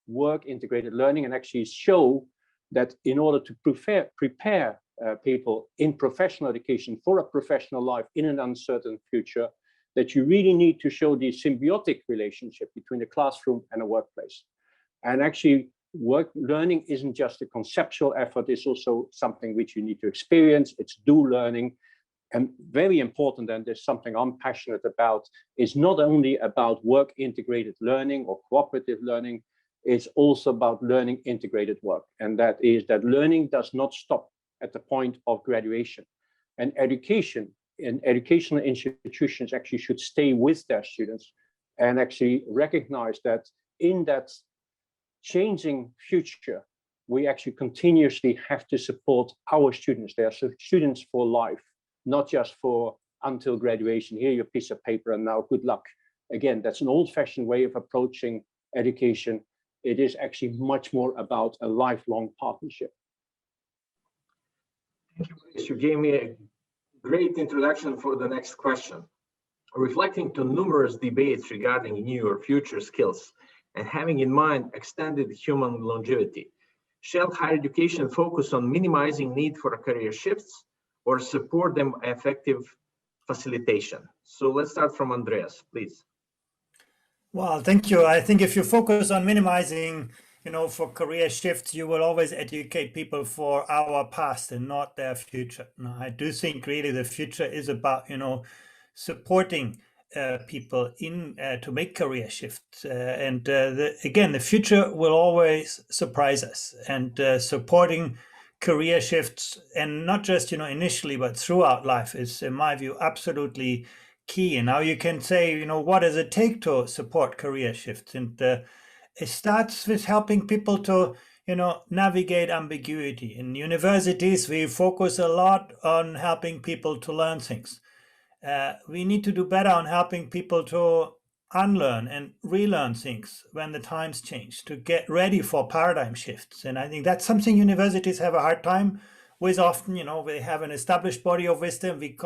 work integrated learning and actually show that in order to prepare people in professional education for a professional life in an uncertain future, that you really need to show the symbiotic relationship between the classroom and a workplace. And actually, learning isn't just a conceptual effort, it's also something which you need to experience, it's do learning. And very important, and there's something I'm passionate about, is not only about work integrated learning or cooperative learning, it's also about learning integrated work. And that is that learning does not stop at the point of graduation. And education and educational institutions actually should stay with their students and actually recognize that in that changing future, we actually continuously have to support our students. They are students for life, not just for until graduation. Here, your piece of paper, and now good luck. Again, that's an old-fashioned way of approaching education. It is actually much more about a lifelong partnership. Thank you, Chris. You gave me a great introduction for the next question. Reflecting to numerous debates regarding new or future skills, and having in mind extended human longevity, shall higher education focus on minimizing need for career shifts or support them effective facilitation? So let's start from Andreas, please. Well, thank you. I think if you focus on minimizing, for career shifts, you will always educate people for our past and not their future. No, I do think really the future is about, supporting people in to make career shifts. Again, the future will always surprise us, and supporting career shifts, and not just, initially, but throughout life is, in my view, absolutely key. And now you can say, what does it take to support career shifts? And it starts with helping people to, navigate ambiguity. In universities, we focus a lot on helping people to learn things. We need to do better on helping people to unlearn and relearn things when the times change, to get ready for paradigm shifts. And I think that's something universities have a hard time with often. They have an established body of wisdom. We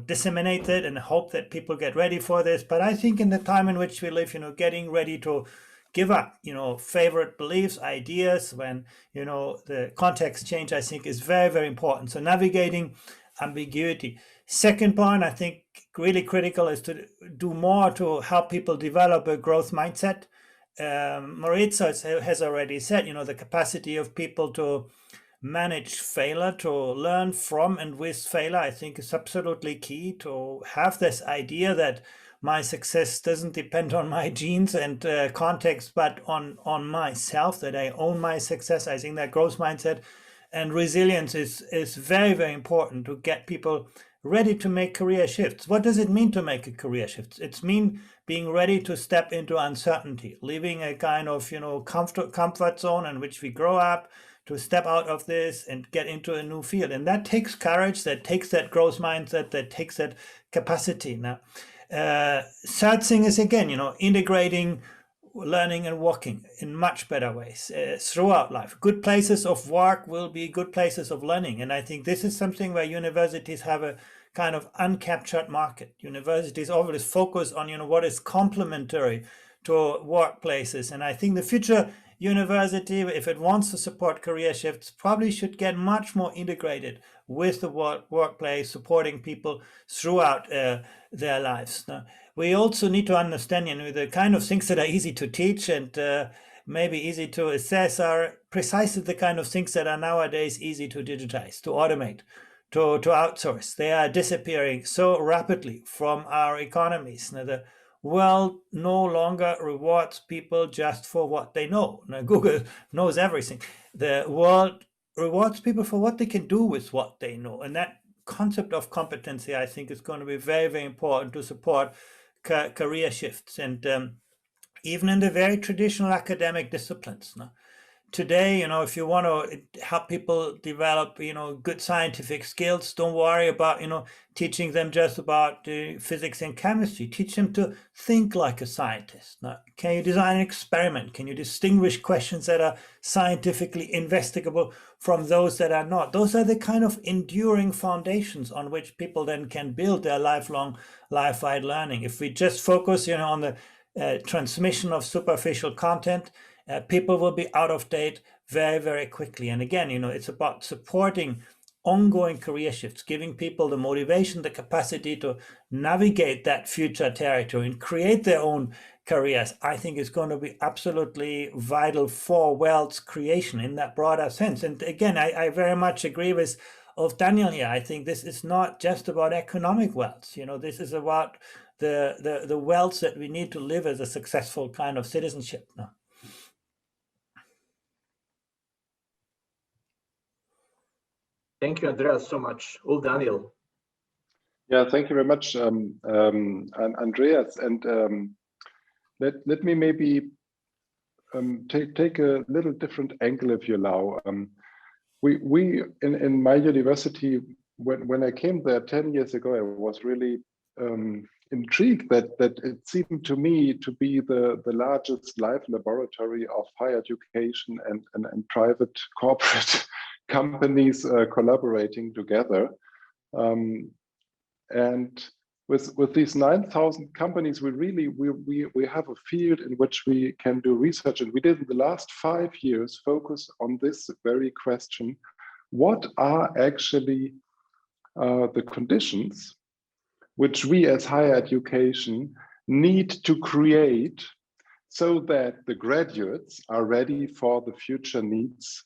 disseminate it and hope that people get ready for this. But I think in the time in which we live, getting ready to give up, favorite beliefs, ideas, when, the context change, I think is very, very important. So navigating ambiguity. Second point, I think really critical, is to do more to help people develop a growth mindset. Maurizio has already said, the capacity of people to manage failure, to learn from and with failure, I think is absolutely key. To have this idea that my success doesn't depend on my genes and context, but on myself, that I own my success. I think that growth mindset and resilience is very, very important to get people ready to make career shifts. What does it mean to make a career shift? It's mean being ready to step into uncertainty, leaving a kind of, comfort zone in which we grow up, to step out of this and get into a new field. And that takes courage, that takes that growth mindset, that takes that capacity. Now, third thing is, again, integrating learning and working in much better ways throughout life. Good places of work will be good places of learning. And I think this is something where universities have a kind of uncaptured market. Universities always focus on, what is complementary to workplaces. And I think the future university, if it wants to support career shifts, probably should get much more integrated with the workplace, supporting people throughout their lives. Now, we also need to understand, the kind of things that are easy to teach and maybe easy to assess are precisely the kind of things that are nowadays easy to digitize, to automate, to outsource. They are disappearing so rapidly from our economies. Now, the world no longer rewards people just for what they know. Now, Google knows everything. The world rewards people for what they can do with what they know. And that concept of competency, I think, is going to be very, very important to support career shifts. And even in the very traditional academic disciplines. No? Today, if you want to help people develop, good scientific skills, don't worry about, teaching them just about physics and chemistry. Teach them to think like a scientist. Now, can you design an experiment? Can you distinguish questions that are scientifically investigable from those that are not? Those are the kind of enduring foundations on which people then can build their lifelong, life-wide learning. If we just focus, on the transmission of superficial content, people will be out of date very, very quickly. And again, it's about supporting ongoing career shifts, giving people the motivation, the capacity to navigate that future territory and create their own careers. I think is going to be absolutely vital for wealth creation in that broader sense. And again, I very much agree with Daniel here. I think this is not just about economic wealth. This is about the wealth that we need to live as a successful kind of citizenship. No? Thank you, Andreas, so much. Daniel. Yeah, thank you very much, Andreas. And let me maybe take a little different angle, if you allow. We in my university, when I came there 10 years ago, I was really intrigued that it seemed to me to be the largest live laboratory of higher education and private corporate companies collaborating together. And with these 9,000 companies, we have a field in which we can do research. And we did in the last 5 years focus on this very question: what are actually the conditions which we as higher education need to create so that the graduates are ready for the future needs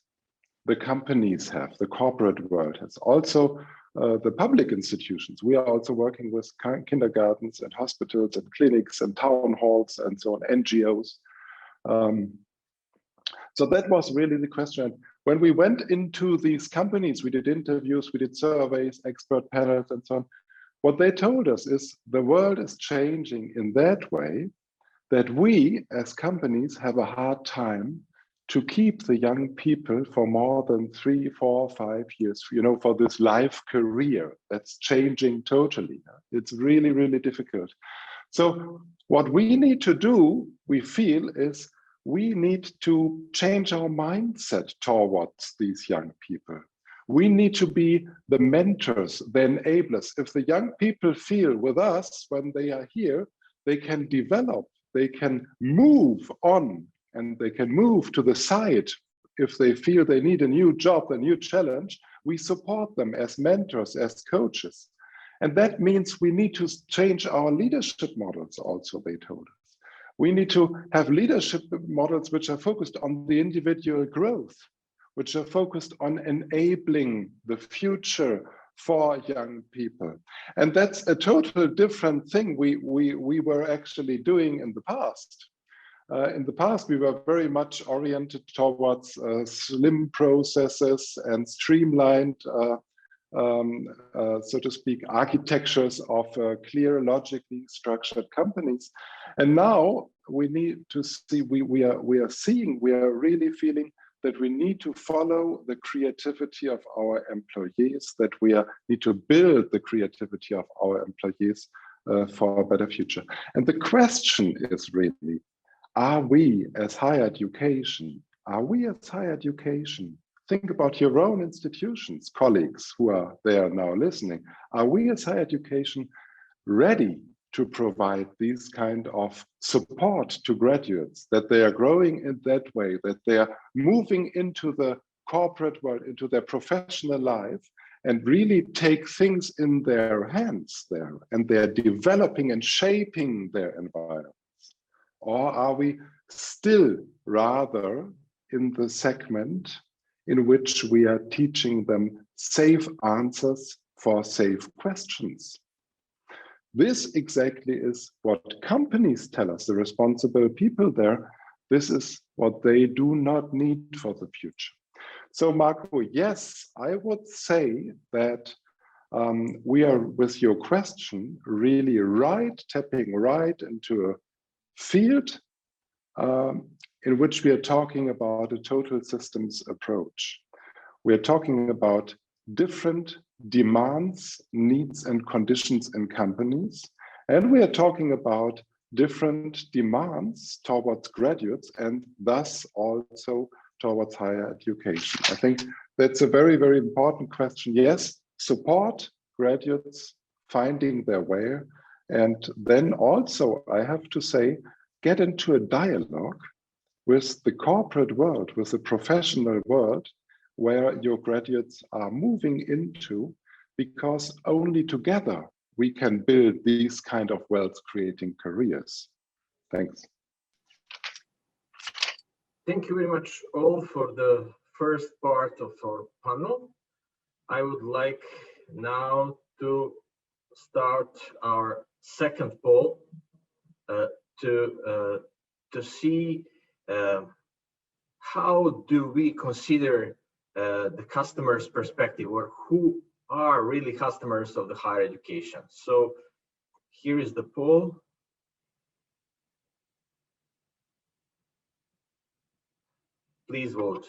the companies have, the corporate world has. Also, the public institutions. We are also working with kindergartens and hospitals and clinics and town halls and so on, NGOs. So that was really the question. When we went into these companies, we did interviews, we did surveys, expert panels and so on. What they told us is the world is changing in that way that we as companies have a hard time to keep the young people for more than 3, 4, 5 years, for this life career. That's changing totally. It's really, really difficult. So what we need to do, we feel, is we need to change our mindset towards these young people. We need to be the mentors, the enablers. If the young people feel with us when they are here, they can develop, they can move on, and they can move to the side. If they feel they need a new job, a new challenge, we support them as mentors, as coaches. And that means we need to change our leadership models also, they told us. We need to have leadership models which are focused on the individual growth, which are focused on enabling the future for young people. And that's a total different thing we were actually doing in the past. In the past, we were very much oriented towards slim processes and streamlined, so to speak, architectures of clear, logically structured companies. And now we need to see, we are really feeling that we need to follow the creativity of our employees, that we need to build the creativity of our employees for a better future. And the question is really, are we as higher education, think about your own institutions, colleagues who are there now listening, are we as higher education ready to provide these kind of support to graduates, that they are growing in that way, that they are moving into the corporate world, into their professional life, and really take things in their hands there, and they're developing and shaping their environments? Or are we still rather in the segment in which we are teaching them safe answers for safe questions? This exactly is what companies tell us, the responsible people there. This is what they do not need for the future. So Marco, yes, I would say that we are, with your question, really tapping right into a field in which we are talking about a total systems approach. We are talking about different demands, needs, and conditions in companies. And we are talking about different demands towards graduates and thus also towards higher education. I think that's a very, very important question. Yes, support graduates finding their way. And then also, I have to say, get into a dialogue with the corporate world, with the professional world, where your graduates are moving into, because only together we can build these kind of wealth-creating careers. Thanks. Thank you very much all for the first part of our panel. I would like now to start our second poll to see how do we consider the customer's perspective, or who are really customers of the higher education. So here is the poll. Please vote.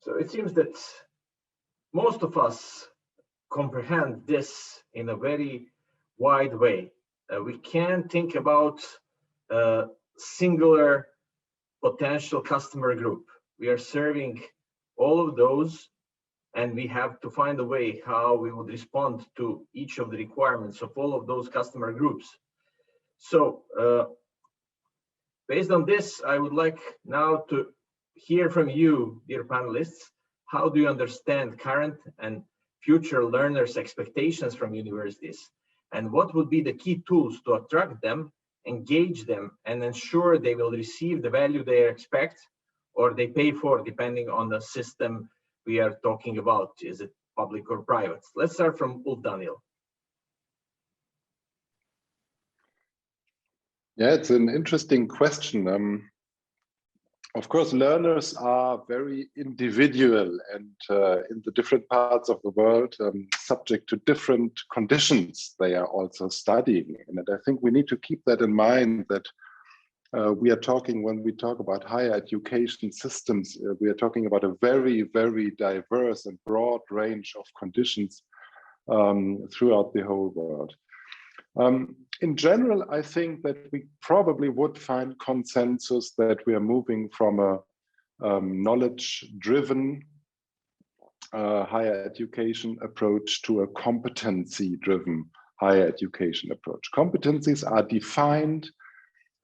So it seems that most of us comprehend this in a very wide way. We can think about a singular potential customer group. We are serving all of those, and we have to find a way how we would respond to each of the requirements of all of those customer groups. So based on this, I would like now to hear from you, dear panelists. How do you understand current and future learners' expectations from universities? And what would be the key tools to attract them, engage them, and ensure they will receive the value they expect or they pay for, depending on the system we are talking about? Is it public or private? Let's start from Ulf Daniel. Yeah, it's an interesting question. Of course, learners are very individual and in the different parts of the world, subject to different conditions they are also studying. And I think we need to keep that in mind, that we are talking, when we talk about higher education systems, we are talking about a very, very diverse and broad range of conditions throughout the whole world. In general, I think that we probably would find consensus that we are moving from a knowledge-driven higher education approach to a competency-driven higher education approach. Competencies are defined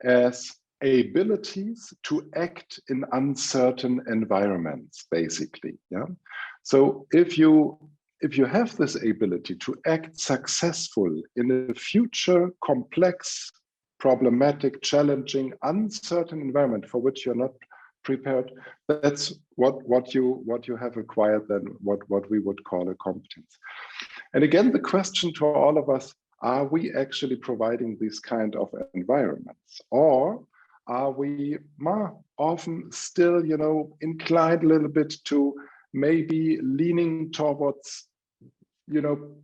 as abilities to act in uncertain environments, basically. Yeah. So if you if you have this ability to act successful in a future complex, problematic, challenging, uncertain environment for which you're not prepared, that's what you have acquired, then what we would call a competence. And again, the question to all of us, are we actually providing these kind of environments, or are we more often still, you know, inclined a little bit to maybe leaning towards, you know,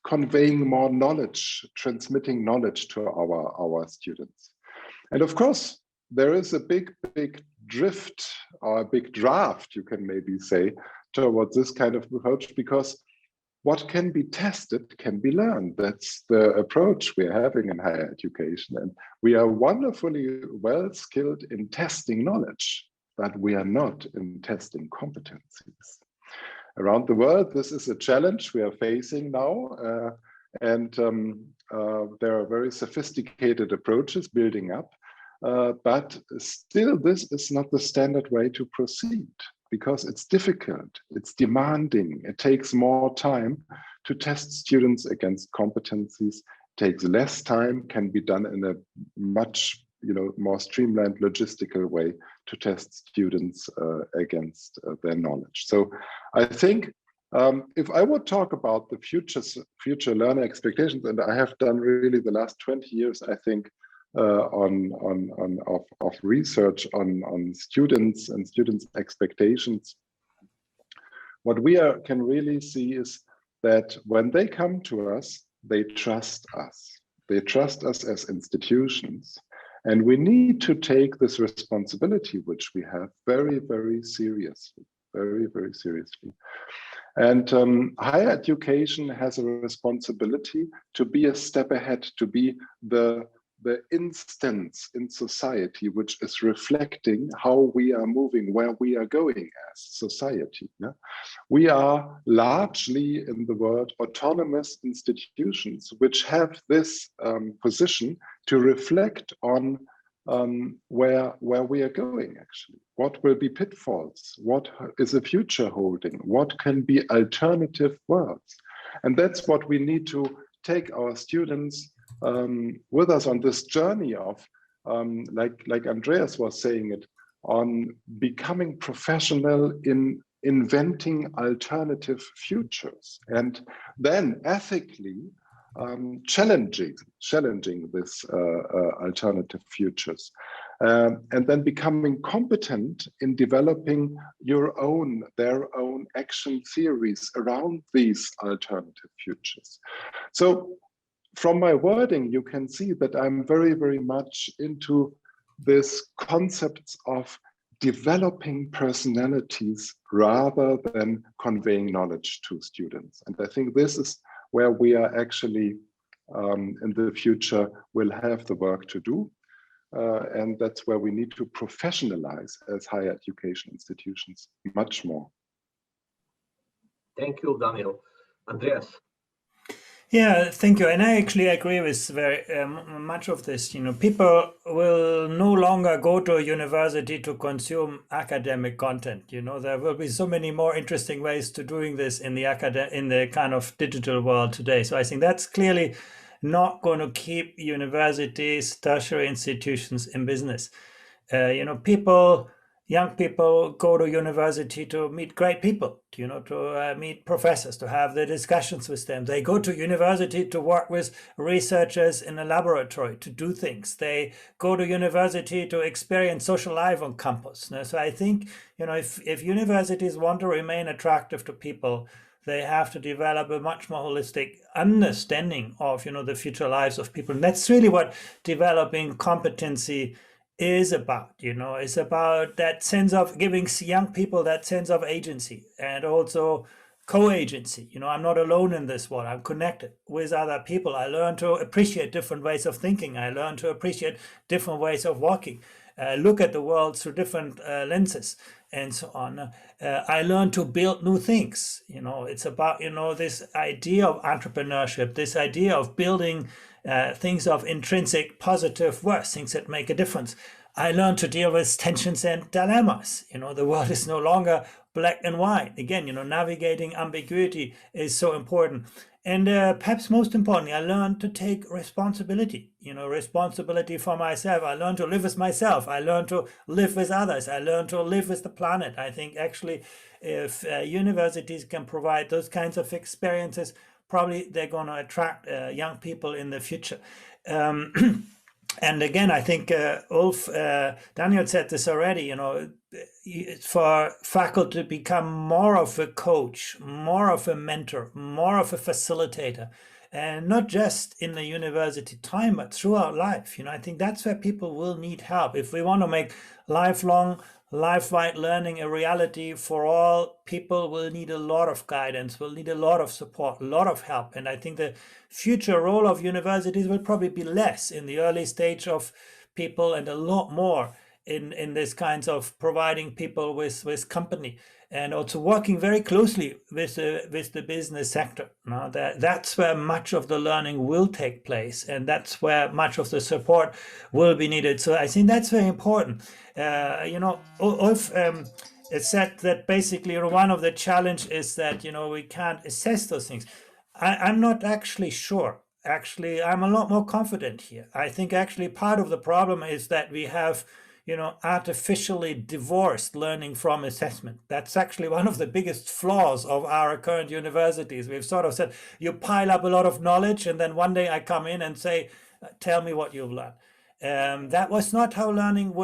conveying more knowledge, transmitting knowledge to our students? And of course, there is a big drift, or a big draft, you can maybe say, towards this kind of approach, because what can be tested can be learned. That's the approach we're having in higher education. And we are wonderfully well skilled in testing knowledge, but we are not in testing competencies. Around the world, this is a challenge we are facing now. There are very sophisticated approaches building up, but still this is not the standard way to proceed, because it's difficult, it's demanding, it takes more time to test students against competencies, takes less time, can be done in a much, you know, more streamlined logistical way to test students against their knowledge. So I think if I would talk about the future learner expectations, and I have done really the last 20 years, I think, of research on students and students' expectations, what we can really see is that when they come to us, they trust us. They trust us as institutions. And we need to take this responsibility, which we have, very, very seriously, very, very seriously. And higher education has a responsibility to be a step ahead, to be the instance in society which is reflecting how we are moving, where we are going as society. Yeah? We are largely, in the world, autonomous institutions which have this position to reflect on where we are going, actually. What will be pitfalls? What is the future holding? What can be alternative worlds? And that's what we need to take our students with us on this journey of, like Andreas was saying it, on becoming professional in inventing alternative futures, and then ethically challenging this alternative futures, and then becoming competent in developing their own action theories around these alternative futures. So from my wording, you can see that I'm very, very much into this concepts of developing personalities rather than conveying knowledge to students. And I think this is where we are actually, in the future, will have the work to do. And that's where we need to professionalize as higher education institutions much more. Thank you, Daniel. Andreas. Yeah, thank you. And I actually agree with very much of this. You know, people will no longer go to a university to consume academic content. You know, there will be so many more interesting ways to doing this in the kind of digital world today. So I think that's clearly not going to keep universities, tertiary institutions in business. You know, young people go to university to meet great people, you know, to meet professors, to have the discussions with them. They go to university to work with researchers in a laboratory, to do things. They go to university to experience social life on campus. So I think, you know, if universities want to remain attractive to people, they have to develop a much more holistic understanding of, you know, the future lives of people. And that's really what developing competency is about. You know, it's about that sense of giving young people that sense of agency and also co-agency. You know, I'm not alone in this world. I'm connected with other people. I learn to appreciate different ways of thinking. I learn to appreciate different ways of walking. Look at the world through different lenses and so on. I learn to build new things. You know, it's about, you know, this idea of entrepreneurship, this idea of building things of intrinsic positive worth, things that make a difference. I learned to deal with tensions and dilemmas. You know, the world is no longer black and white. Again, navigating ambiguity is so important. And perhaps most importantly, I learned to take responsibility, responsibility for myself. I learned to live with myself. I learned to live with others. I learned to live with the planet. I think actually if universities can provide those kinds of experiences, probably they're going to attract young people in the future. And again, I think Ulf, Daniel said this already, for faculty to become more of a coach, more of a mentor, more of a facilitator, and not just in the university time, but throughout life. I think that's where people will need help. If we want to make lifelong, life-wide learning a reality for all, people will need a lot of guidance, will need a lot of support, a lot of help. And I think the future role of universities will probably be less in the early stage of people and a lot more in this kinds of providing people with company, and also working very closely with the business sector. Now that's where much of the learning will take place, and that's where much of the support will be needed. So I think that's very important. Ulf said that basically one of the challenge is that we can't assess those things. I'm not actually sure. Actually, I'm a lot more confident here. I think actually part of the problem is that we have artificially divorced learning from assessment. That's actually one of the biggest flaws of our current universities. We've sort of said, you pile up a lot of knowledge, and then one day I come in and say, tell me what you've learned. That was not how learning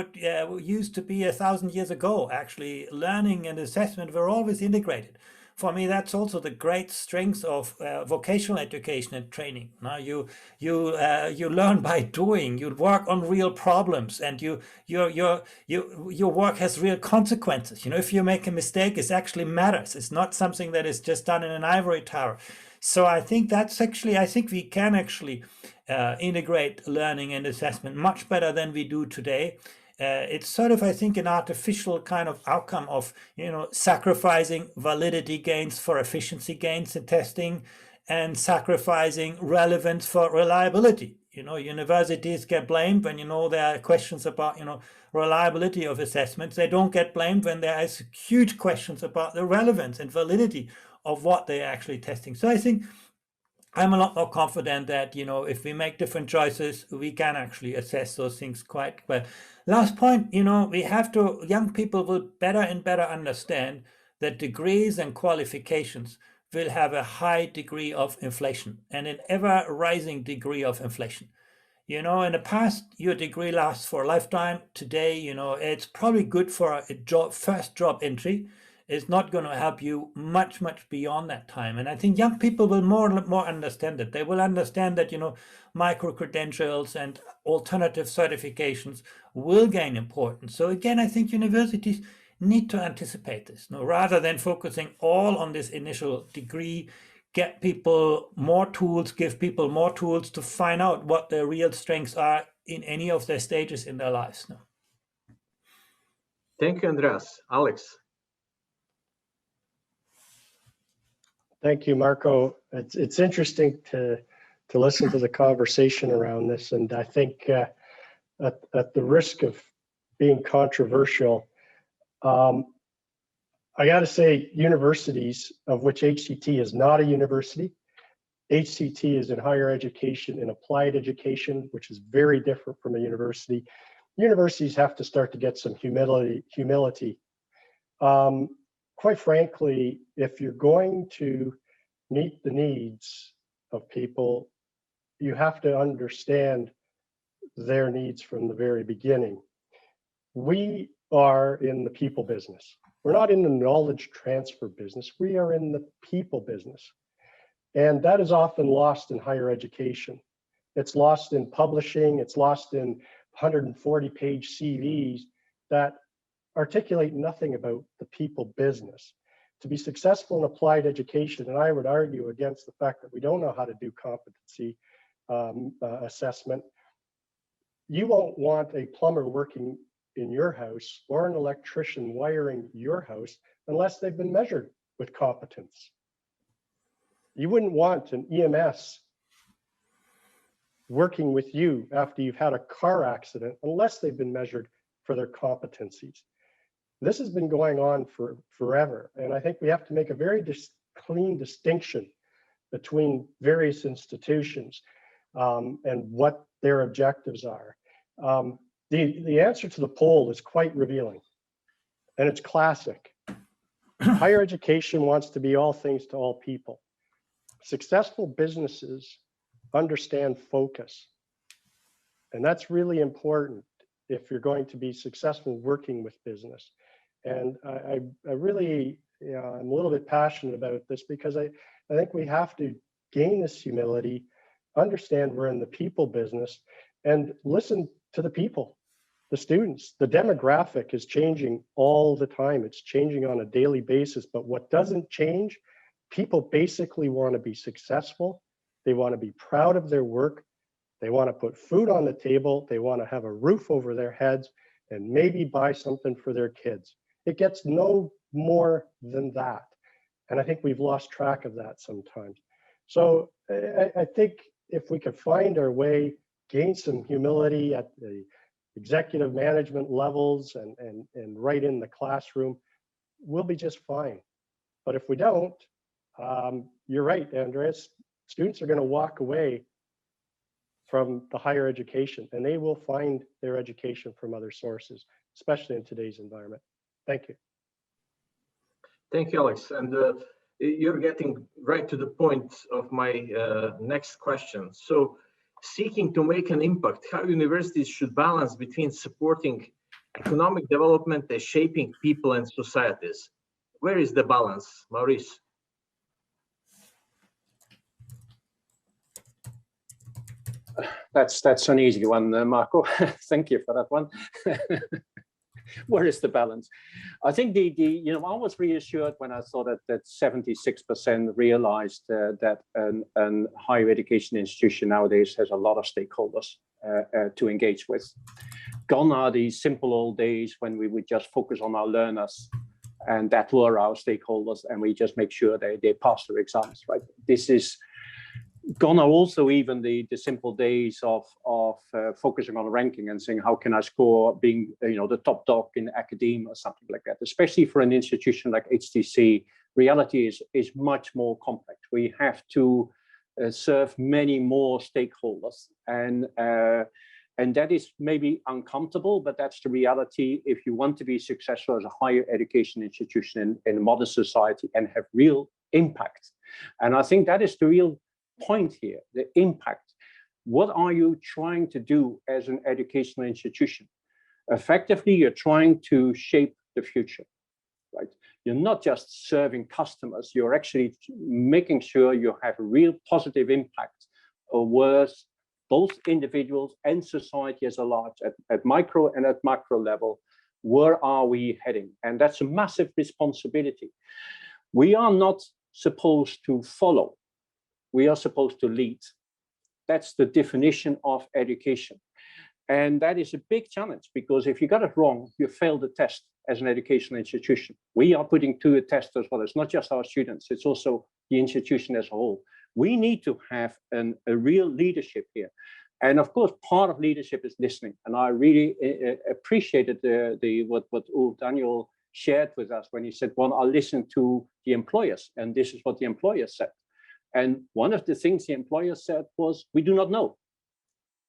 used to be 1,000 years ago. Actually, learning and assessment were always integrated. For me, that's also the great strength of vocational education and training. Now, you learn by doing. You work on real problems, and your work has real consequences. If you make a mistake, it actually matters. It's not something that is just done in an ivory tower. So I think we can actually integrate learning and assessment much better than we do today. It's sort of, I think, an artificial kind of outcome of, sacrificing validity gains for efficiency gains in testing, and sacrificing relevance for reliability. Universities get blamed when, there are questions about, reliability of assessments. They don't get blamed when there is huge questions about the relevance and validity of what they're actually testing. So I think I'm a lot more confident that, if we make different choices, we can actually assess those things quite well. Last point, young people will better and better understand that degrees and qualifications will have a high degree of inflation, and an ever rising degree of inflation. In the past, your degree lasts for a lifetime. Today, it's probably good for a first job entry. It's not going to help you much beyond that time. And I think young people will more understand it. They will understand that, micro-credentials and alternative certifications will gain importance. So again, I think universities need to anticipate this. Rather than focusing all on this initial degree, get people more tools, give people more tools to find out what their real strengths are in any of their stages in their lives. Thank you, Andreas. Alex. Thank you, Marco. It's interesting to listen to the conversation around this, and I think at the risk of being controversial, I got to say, universities, of which HCT is not a university. HCT is in higher education and applied education, which is very different from a university. Universities have to start to get some humility. Quite frankly, if you're going to meet the needs of people, you have to understand their needs from the very beginning. We are in the people business. We're not in the knowledge transfer business. We are in the people business. And that is often lost in higher education. It's lost in publishing. It's lost in 140-page CVs that articulate nothing about the people business. To be successful in applied education, and I would argue against the fact that we don't know how to do competency assessment, you won't want a plumber working in your house or an electrician wiring your house unless they've been measured with competence. You wouldn't want an EMS working with you after you've had a car accident unless they've been measured for their competencies. This has been going on for forever. And I think we have to make a very clean distinction between various institutions and what their objectives are. The answer to the poll is quite revealing, and it's classic. Higher education wants to be all things to all people. Successful businesses understand focus, and that's really important if you're going to be successful working with business. And I really, I'm a little bit passionate about this because I think we have to gain this humility, understand we're in the people business, and listen to the people, the students. The demographic is changing all the time. It's changing on a daily basis, but what doesn't change, people basically want to be successful. They want to be proud of their work. They want to put food on the table. They want to have a roof over their heads and maybe buy something for their kids. It gets no more than that. And I think we've lost track of that sometimes. So I think if we could find our way, gain some humility at the executive management levels and right in the classroom, we'll be just fine. But if we don't, you're right, Andreas, students are going to walk away from the higher education, and they will find their education from other sources, especially in today's environment. Thank you. Thank you, Alex. And you're getting right to the point of my next question. So, seeking to make an impact, how universities should balance between supporting economic development and shaping people and societies? Where is the balance, Maurice? That's an easy one, Marco. Thank you for that one. Where is the balance? I think I was reassured when I saw that 76% realized that an higher education institution nowadays has a lot of stakeholders to engage with. Gone are these simple old days when we would just focus on our learners and that were our stakeholders, and we just make sure they pass their exams, right? This is gone are also even the simple days of focusing on ranking and saying, how can I score being the top dog in academia or something like that. Especially for an institution like HCT, reality is much more complex. We have to serve many more stakeholders, and that is maybe uncomfortable, but that's the reality if you want to be successful as a higher education institution in a modern society and have real impact. And I think that is the real point here, the impact. What are you trying to do as an educational institution? Effectively, you're trying to shape the future, right? You're not just serving customers, you're actually making sure you have a real positive impact over both individuals and society as a large, at micro and at macro level. Where are we heading? And that's a massive responsibility. We are not supposed to follow. We are supposed to lead. That's the definition of education. And that is a big challenge, because if you got it wrong, you failed the test as an educational institution. We are putting to a test as well. It's not just our students, it's also the institution as a whole. We need to have a real leadership here. And of course, part of leadership is listening. And I really appreciated what Ulf Daniel shared with us when he said, well, I'll listen to the employers. And this is what the employers said. And one of the things the employers said was, we do not know.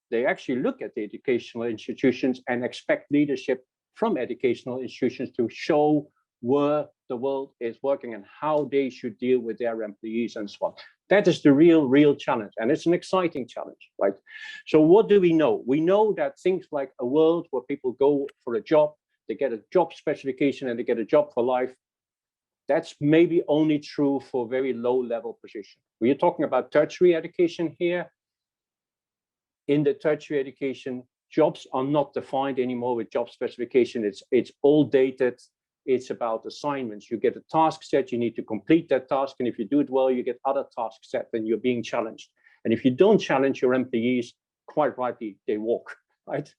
They actually look at the educational institutions and expect leadership from educational institutions to show where the world is working and how they should deal with their employees and so on. That is the real challenge. And it's an exciting challenge, right? So what do we know? We know that things like a world where people go for a job, they get a job specification and they get a job for life. That's maybe only true for very low level position. We are talking about tertiary education here. In the tertiary education, jobs are not defined anymore with job specification. It's all dated. It's about assignments. You get a task set, you need to complete that task. And if you do it well, you get other tasks set, then you're being challenged. And if you don't challenge your employees, quite rightly, they walk, right?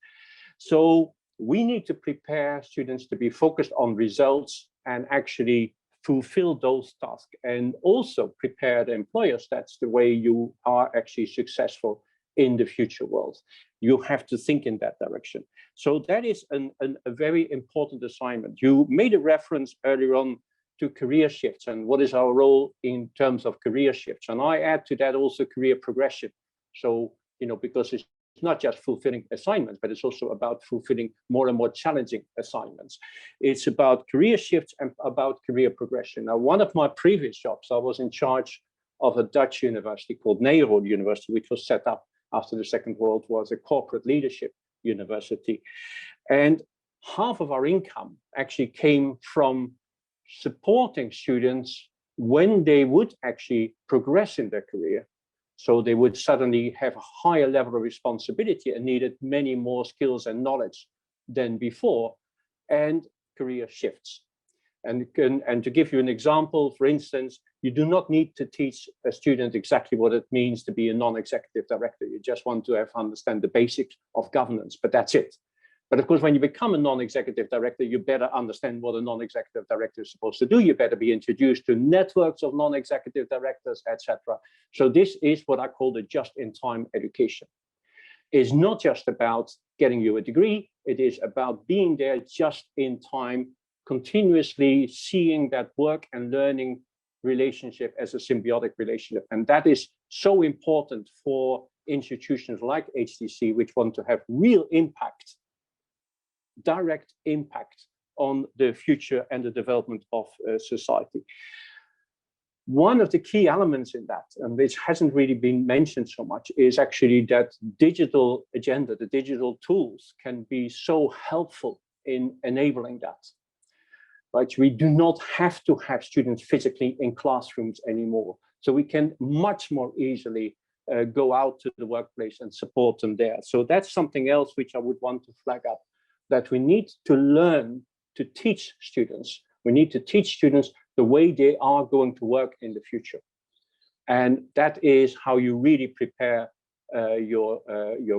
So we need to prepare students to be focused on results and actually fulfill those tasks, and also prepare the employers. That's the way you are actually successful in the future world. You have to think in that direction. So that is a very important assignment. You made a reference earlier on to career shifts and what is our role in terms of career shifts. And I add to that also career progression. So, because it's not just fulfilling assignments, but it's also about fulfilling more and more challenging assignments. It's about career shifts and about career progression. Now, one of my previous jobs, I was in charge of a Dutch university called Nederland University, which was set up after the Second World War as a corporate leadership university. And half of our income actually came from supporting students when they would actually progress in their career. So they would suddenly have a higher level of responsibility and needed many more skills and knowledge than before, and career shifts. And to give you an example, for instance, you do not need to teach a student exactly what it means to be a non-executive director. You just want to understand the basics of governance, but that's it. But of course, when you become a non-executive director, you better understand what a non-executive director is supposed to do. You better be introduced to networks of non-executive directors, etc. So this is what I call the just-in-time education. It's not just about getting you a degree. It is about being there just in time, continuously seeing that work and learning relationship as a symbiotic relationship. And that is so important for institutions like HCT, which want to have real impact, direct impact on the future and the development of society. One of the key elements in that, and which hasn't really been mentioned so much, is actually that digital agenda, the digital tools can be so helpful in enabling that. Right? We do not have to have students physically in classrooms anymore. So we can much more easily go out to the workplace and support them there. So that's something else which I would want to flag up, that we need to learn to teach students. We need to teach students the way they are going to work in the future. And that is how you really prepare your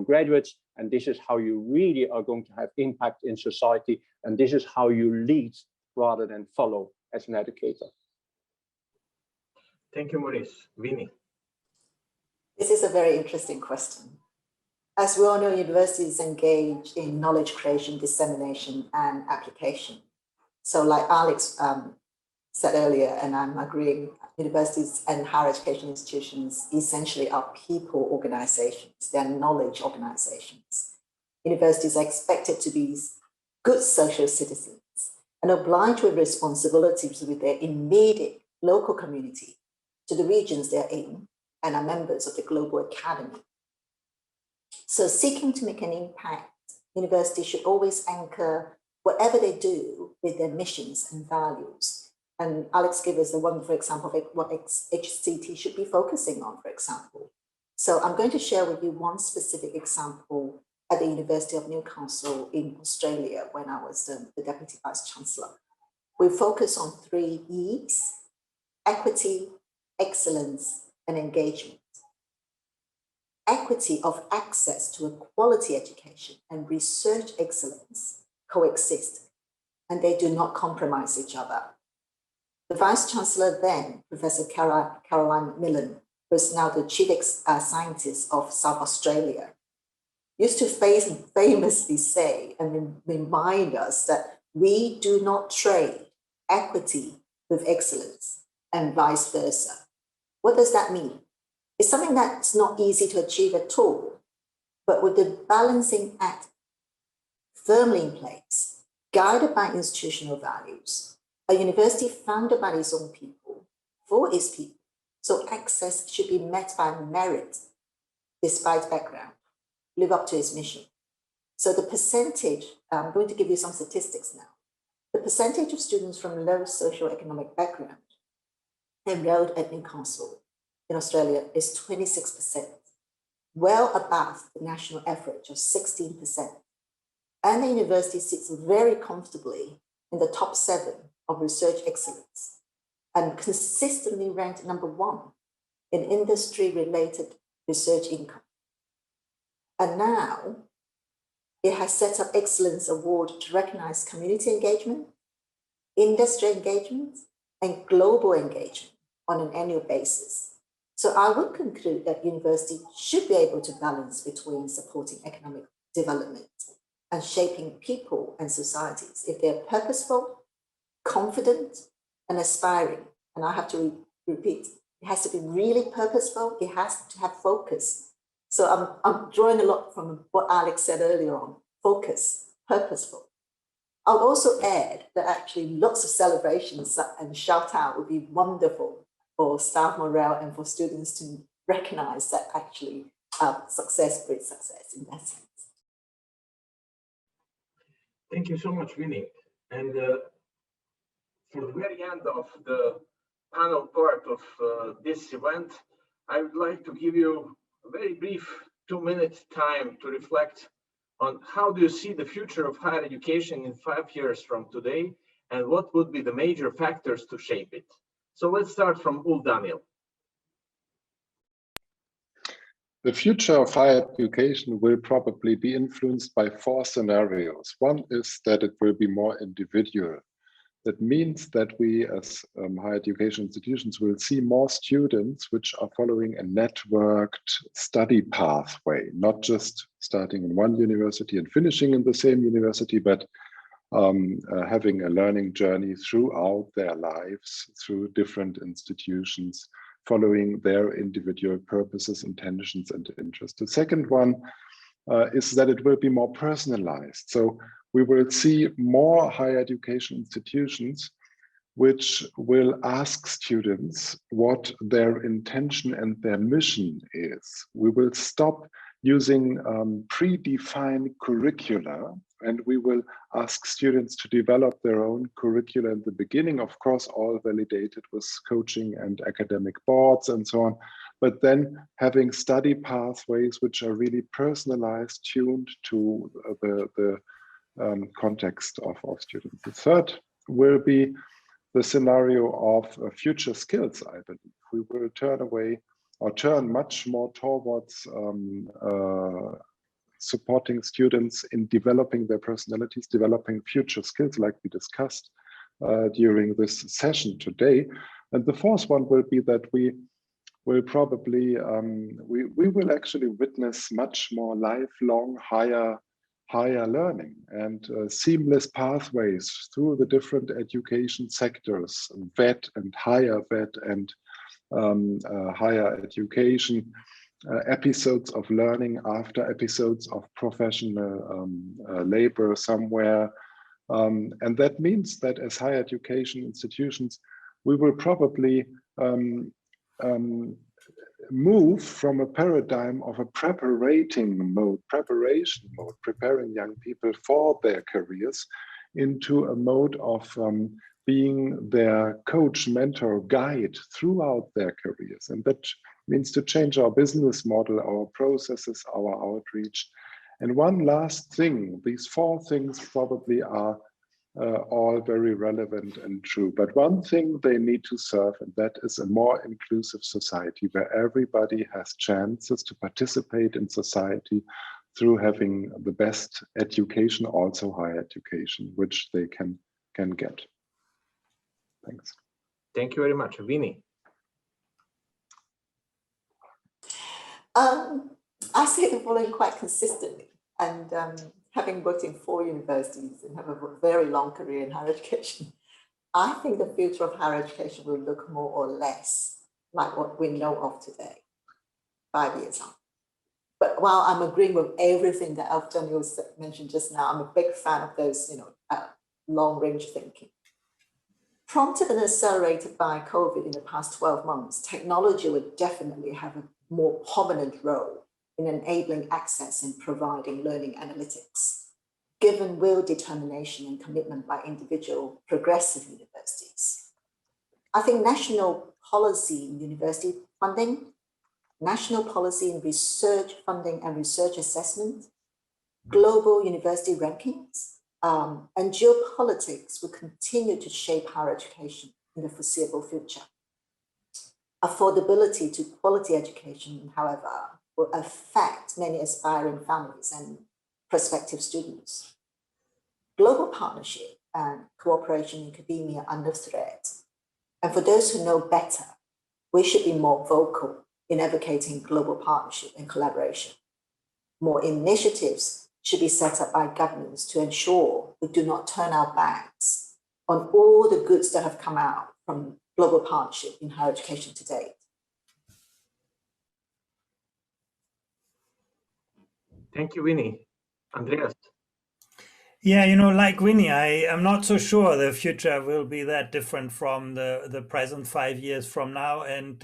graduates. And this is how you really are going to have impact in society. And this is how you lead rather than follow as an educator. Thank you, Maurice. Vinny. This is a very interesting question. As we all know, universities engage in knowledge creation, dissemination, and application. So like Alex said earlier, and I'm agreeing, universities and higher education institutions essentially are people organizations. They're knowledge organizations. Universities are expected to be good social citizens and obliged with responsibilities with their immediate local community, to the regions they're in, and are members of the global academy. So seeking to make an impact, universities should always anchor whatever they do with their missions and values. And Alex gave us a wonderful example of what HCT should be focusing on, for example. So I'm going to share with you one specific example at the University of Newcastle in Australia when I was the Deputy Vice Chancellor. We focus on 3 E's: equity, excellence, and engagement. Equity of access to a quality education and research excellence coexist, and they do not compromise each other. The Vice Chancellor then, Professor Caroline Millen, who is now the Chief Scientist of South Australia, used to famously say and remind us that we do not trade equity with excellence and vice versa. What does that mean? It's something that's not easy to achieve at all, but with the balancing act firmly in place, guided by institutional values, a university founded by its own people, for its people, so access should be met by merit, despite background, live up to its mission. So the percentage, I'm going to give you some statistics now. The percentage of students from low socio-economic background enrolled at Newcastle in Australia is 26%, well above the national average of 16%. And the university sits very comfortably in the top 7 of research excellence and consistently ranked #1 in industry-related research income. And now it has set up Excellence Award to recognize community engagement, industry engagement, and global engagement on an annual basis. So I would conclude that university should be able to balance between supporting economic development and shaping people and societies if they're purposeful, confident, and aspiring. And I have to repeat, it has to be really purposeful. It has to have focus. So I'm drawing a lot from what Alex said earlier on, focus, purposeful. I'll also add that actually lots of celebrations and shout out would be wonderful for staff morale and for students to recognize that actually success breeds success in that sense. Thank you so much, Winnie. And for the very end of the panel part of this event, I would like to give you a very brief 2-minute time to reflect on how do you see the future of higher education in 5 years from today, and what would be the major factors to shape it. So let's start from Ul Daniel. The future of higher education will probably be influenced by 4 scenarios. One is that it will be more individual. That means that we as higher education institutions will see more students which are following a networked study pathway, not just starting in one university and finishing in the same university, but having a learning journey throughout their lives through different institutions, following their individual purposes, intentions, and interests. The second one is that it will be more personalized. So we will see more higher education institutions which will ask students what their intention and their mission is. We will stop using predefined curricula, and we will ask students to develop their own curricula in the beginning, of course, all validated with coaching and academic boards and so on, but then having study pathways which are really personalized, tuned to the context of students. The third will be the scenario of future skills, I believe. We will turn away or turn much more towards supporting students in developing their personalities, developing future skills like we discussed during this session today. And the fourth one will be that we will probably, we will actually witness much more lifelong higher learning and seamless pathways through the different education sectors, vet and higher vet and higher education, episodes of learning after episodes of professional labor somewhere. And that means that as higher education institutions, we will probably move from a paradigm of a preparation mode, preparing young people for their careers, into a mode of being their coach, mentor, guide throughout their careers. And that means to change our business model, our processes, our outreach. And one last thing, these 4 things probably are all very relevant and true. But one thing they need to serve, and that is a more inclusive society where everybody has chances to participate in society through having the best education, also higher education, which they can get. Thanks. Thank you very much. Vinny. I say the following quite consistently, and having worked in 4 universities and have a very long career in higher education, I think the future of higher education will look more or less like what we know of today, 5 years on. But while I'm agreeing with everything that Alf Daniel mentioned just now, I'm a big fan of those, long-range thinking. Prompted and accelerated by COVID in the past 12 months, technology would definitely have a more prominent role in enabling access and providing learning analytics, given will, determination, and commitment by individual progressive universities. I think national policy in university funding, national policy in research funding and research assessment, global university rankings, and geopolitics will continue to shape higher education in the foreseeable future. Affordability to quality education, however, will affect many aspiring families and prospective students. Global partnership and cooperation in academia are under threat. And for those who know better, we should be more vocal in advocating global partnership and collaboration. More initiatives should be set up by governments to ensure we do not turn our backs on all the goods that have come out from global partnership in higher education to date. Thank you, Winnie. Andreas. Yeah, you know, like Winnie, I'm not so sure the future will be that different from the present 5 years from now. And,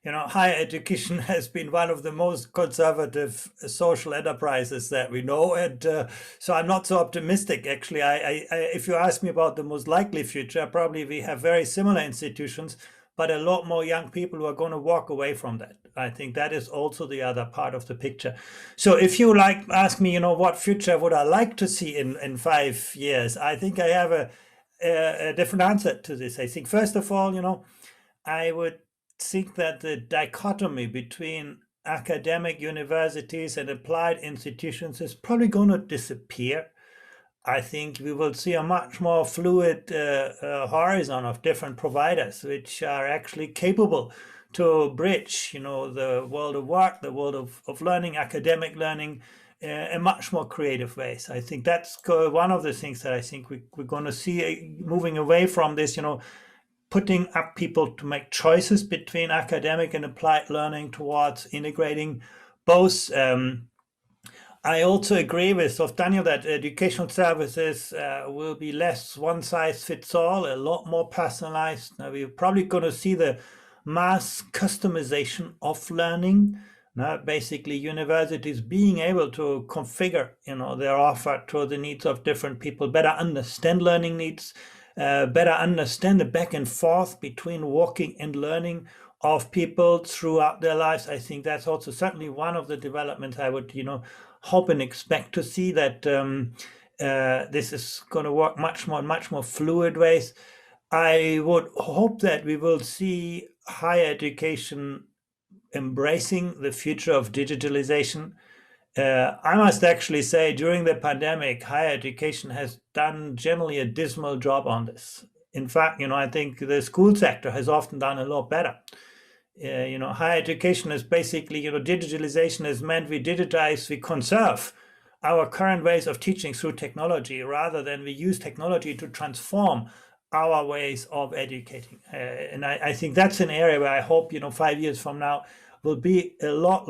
you know, higher education has been one of the most conservative social enterprises that we know. And so I'm not so optimistic, actually. If you ask me about the most likely future, probably we have very similar institutions, but a lot more young people who are going to walk away from that. I think that is also the other part of the picture. So if you ask me, you know, what future would I like to see in 5 years? I think I have a different answer to this. I think, first of all, you know, I would think that the dichotomy between academic universities and applied institutions is probably going to disappear. I think we will see a much more fluid horizon of different providers, which are actually capable to bridge, you know, the world of work, the world of learning, academic learning, in much more creative ways. I think that's one of the things that I think we're going to see moving away from this, you know, putting up people to make choices between academic and applied learning towards integrating both. I also agree with Daniel that educational services will be less one size fits all, a lot more personalized. Now, we're probably going to see the mass customization of learning. Basically, universities being able to configure, you know, their offer to the needs of different people, better understand learning needs, better understand the back and forth between working and learning of people throughout their lives. I think that's also certainly one of the developments I would, you know, hope and expect to see, that this is going to work much more fluid ways. I would hope that we will see higher education embracing the future of digitalization. I must actually say, during the pandemic, higher education has done generally a dismal job on this. In fact, you know, I think the school sector has often done a lot better. You know, higher education is basically, you know, digitalization has meant we digitize, we conserve our current ways of teaching through technology, rather than we use technology to transform our ways of educating. And I think that's an area where I hope, you know, 5 years from now will be a lot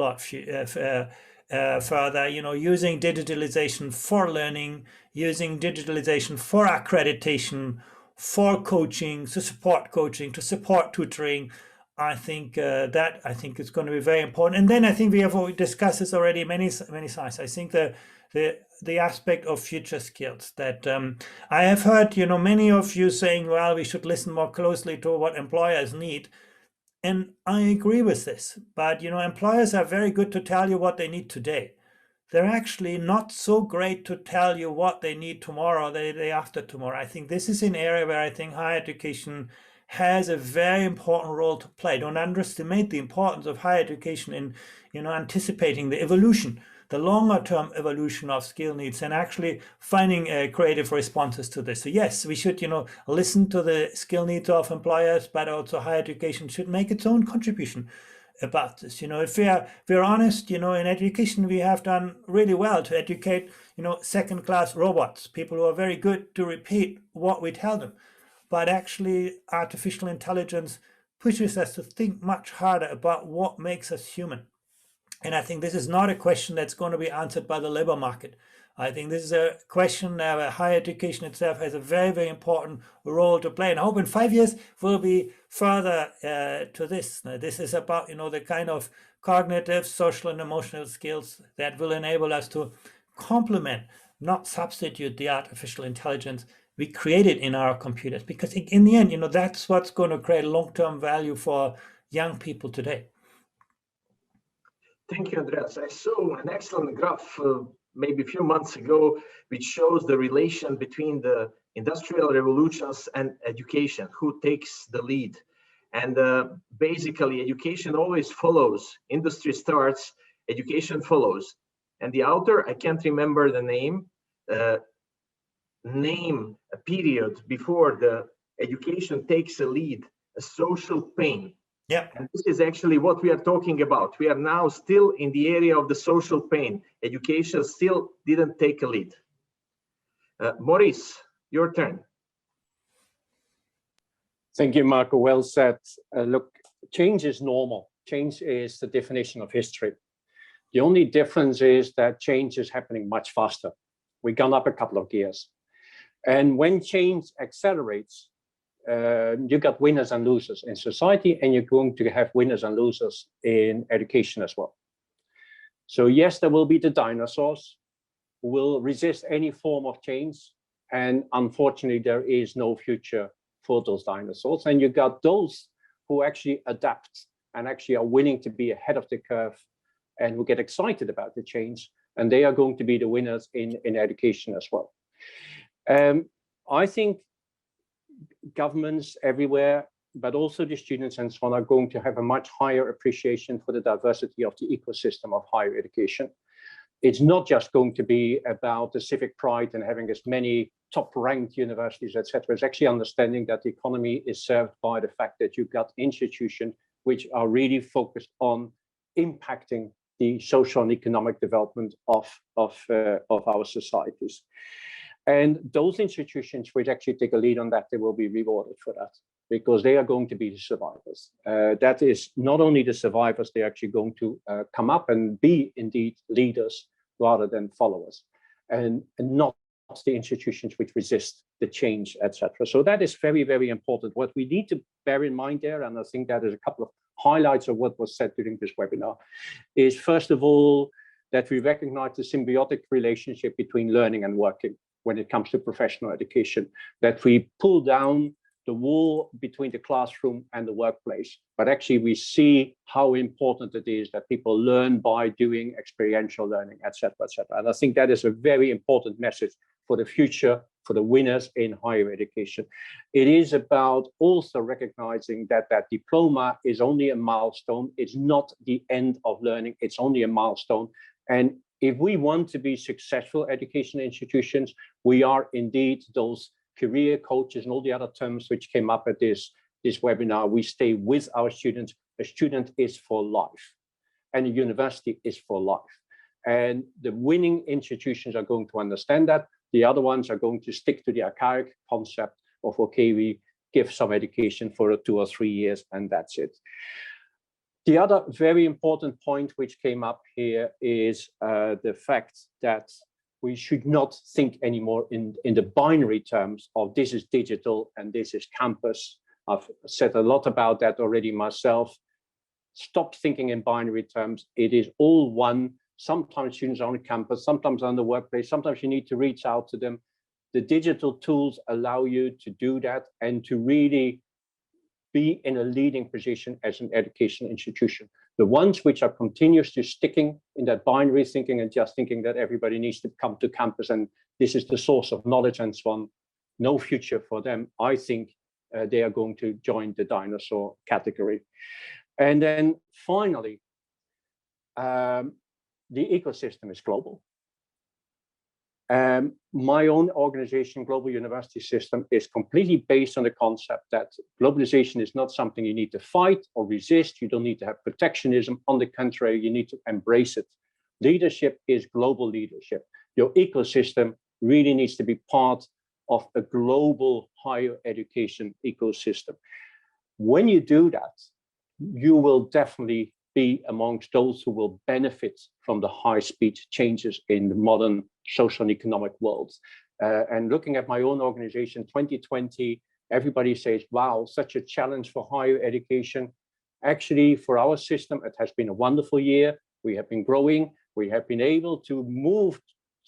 further, you know, using digitalization for learning, using digitalization for accreditation, for coaching, to support tutoring. I think is going to be very important. And then I think we have discussed this already many times. I think the aspect of future skills that I have heard, you know, many of you saying, well, we should listen more closely to what employers need. And I agree with this. But, you know, employers are very good to tell you what they need today. They're actually not so great to tell you what they need tomorrow, the day after tomorrow. I think this is an area where I think higher education has a very important role to play. Don't underestimate the importance of higher education in, you know, anticipating the evolution, the longer term evolution of skill needs, and actually finding creative responses to this. So yes, we should, you know, listen to the skill needs of employers, but also higher education should make its own contribution about this. You know, if we're honest, you know, in education we have done really well to educate, you know, second-class robots, people who are very good to repeat what we tell them. But actually, artificial intelligence pushes us to think much harder about what makes us human. And I think this is not a question that's going to be answered by the labor market. I think this is a question where higher education itself has a very, very important role to play. And I hope in 5 years we'll be further to this. Now, this is about, you know, the kind of cognitive, social, and emotional skills that will enable us to complement, not substitute, the artificial intelligence we created in our computers, because in the end, you know, that's what's going to create long-term value for young people today. Thank you, Andreas. I saw an excellent graph maybe a few months ago, which shows the relation between the industrial revolutions and education, who takes the lead. And basically, education always follows. Industry starts, education follows. And the author, I can't remember the name a period before the education takes a lead, a social pain. Yeah. And this is actually what we are talking about. We are now still in the area of the social pain. Education still didn't take a lead. Maurice, your turn. Thank you, Marco. Well said. Look, change is normal. Change is the definition of history. The only difference is that change is happening much faster. We've gone up a couple of gears. And when change accelerates, you got winners and losers in society, and you're going to have winners and losers in education as well. So yes, there will be the dinosaurs who will resist any form of change. And unfortunately, there is no future for those dinosaurs. And you got those who actually adapt and actually are willing to be ahead of the curve and who get excited about the change. And they are going to be the winners in education as well. I think governments everywhere, but also the students and so on, are going to have a much higher appreciation for the diversity of the ecosystem of higher education. It's not just going to be about the civic pride and having as many top-ranked universities, etc. It's actually understanding that the economy is served by the fact that you've got institutions which are really focused on impacting the social and economic development of our societies. And those institutions which actually take a lead on that, they will be rewarded for that, because they are going to be the survivors. That is not only the survivors, they're actually going to come up and be indeed leaders rather than followers, and not the institutions which resist the change, etc. So that is very, very important. What we need to bear in mind there, and I think that is a couple of highlights of what was said during this webinar, is first of all, that we recognize the symbiotic relationship between learning and working when it comes to professional education, that we pull down the wall between the classroom and the workplace, but actually we see how important it is that people learn by doing experiential learning, etc., etc. And I think that is a very important message for the future, for the winners in higher education. It is about also recognizing that that diploma is only a milestone. It's not the end of learning. It's only a milestone. And if we want to be successful education institutions, we are indeed those career coaches and all the other terms which came up at this webinar. We stay with our students. A student is for life, and a university is for life. And the winning institutions are going to understand that. The other ones are going to stick to the archaic concept of, okay, we give some education for 2 or 3 years and that's it. The other very important point which came up here is the fact that we should not think anymore in the binary terms of this is digital and this is campus. I've said a lot about that already myself. Stop thinking in binary terms. It is all one. Sometimes students are on campus, sometimes on the workplace, sometimes you need to reach out to them. The digital tools allow you to do that and to really be in a leading position as an education institution. The ones which are continuously sticking in that binary thinking and just thinking that everybody needs to come to campus and this is the source of knowledge and so on, no future for them. I think they are going to join the dinosaur category. And then finally, the ecosystem is global. My own organization, Global University System, is completely based on the concept that globalization is not something you need to fight or resist. You don't need to have protectionism. On the contrary, you need to embrace it. Leadership is global leadership. Your ecosystem really needs to be part of a global higher education ecosystem. When you do that, you will definitely be amongst those who will benefit from the high-speed changes in the modern social and economic world. And looking at my own organization, 2020, everybody says, wow, such a challenge for higher education. Actually, for our system, it has been a wonderful year. We have been growing. We have been able to move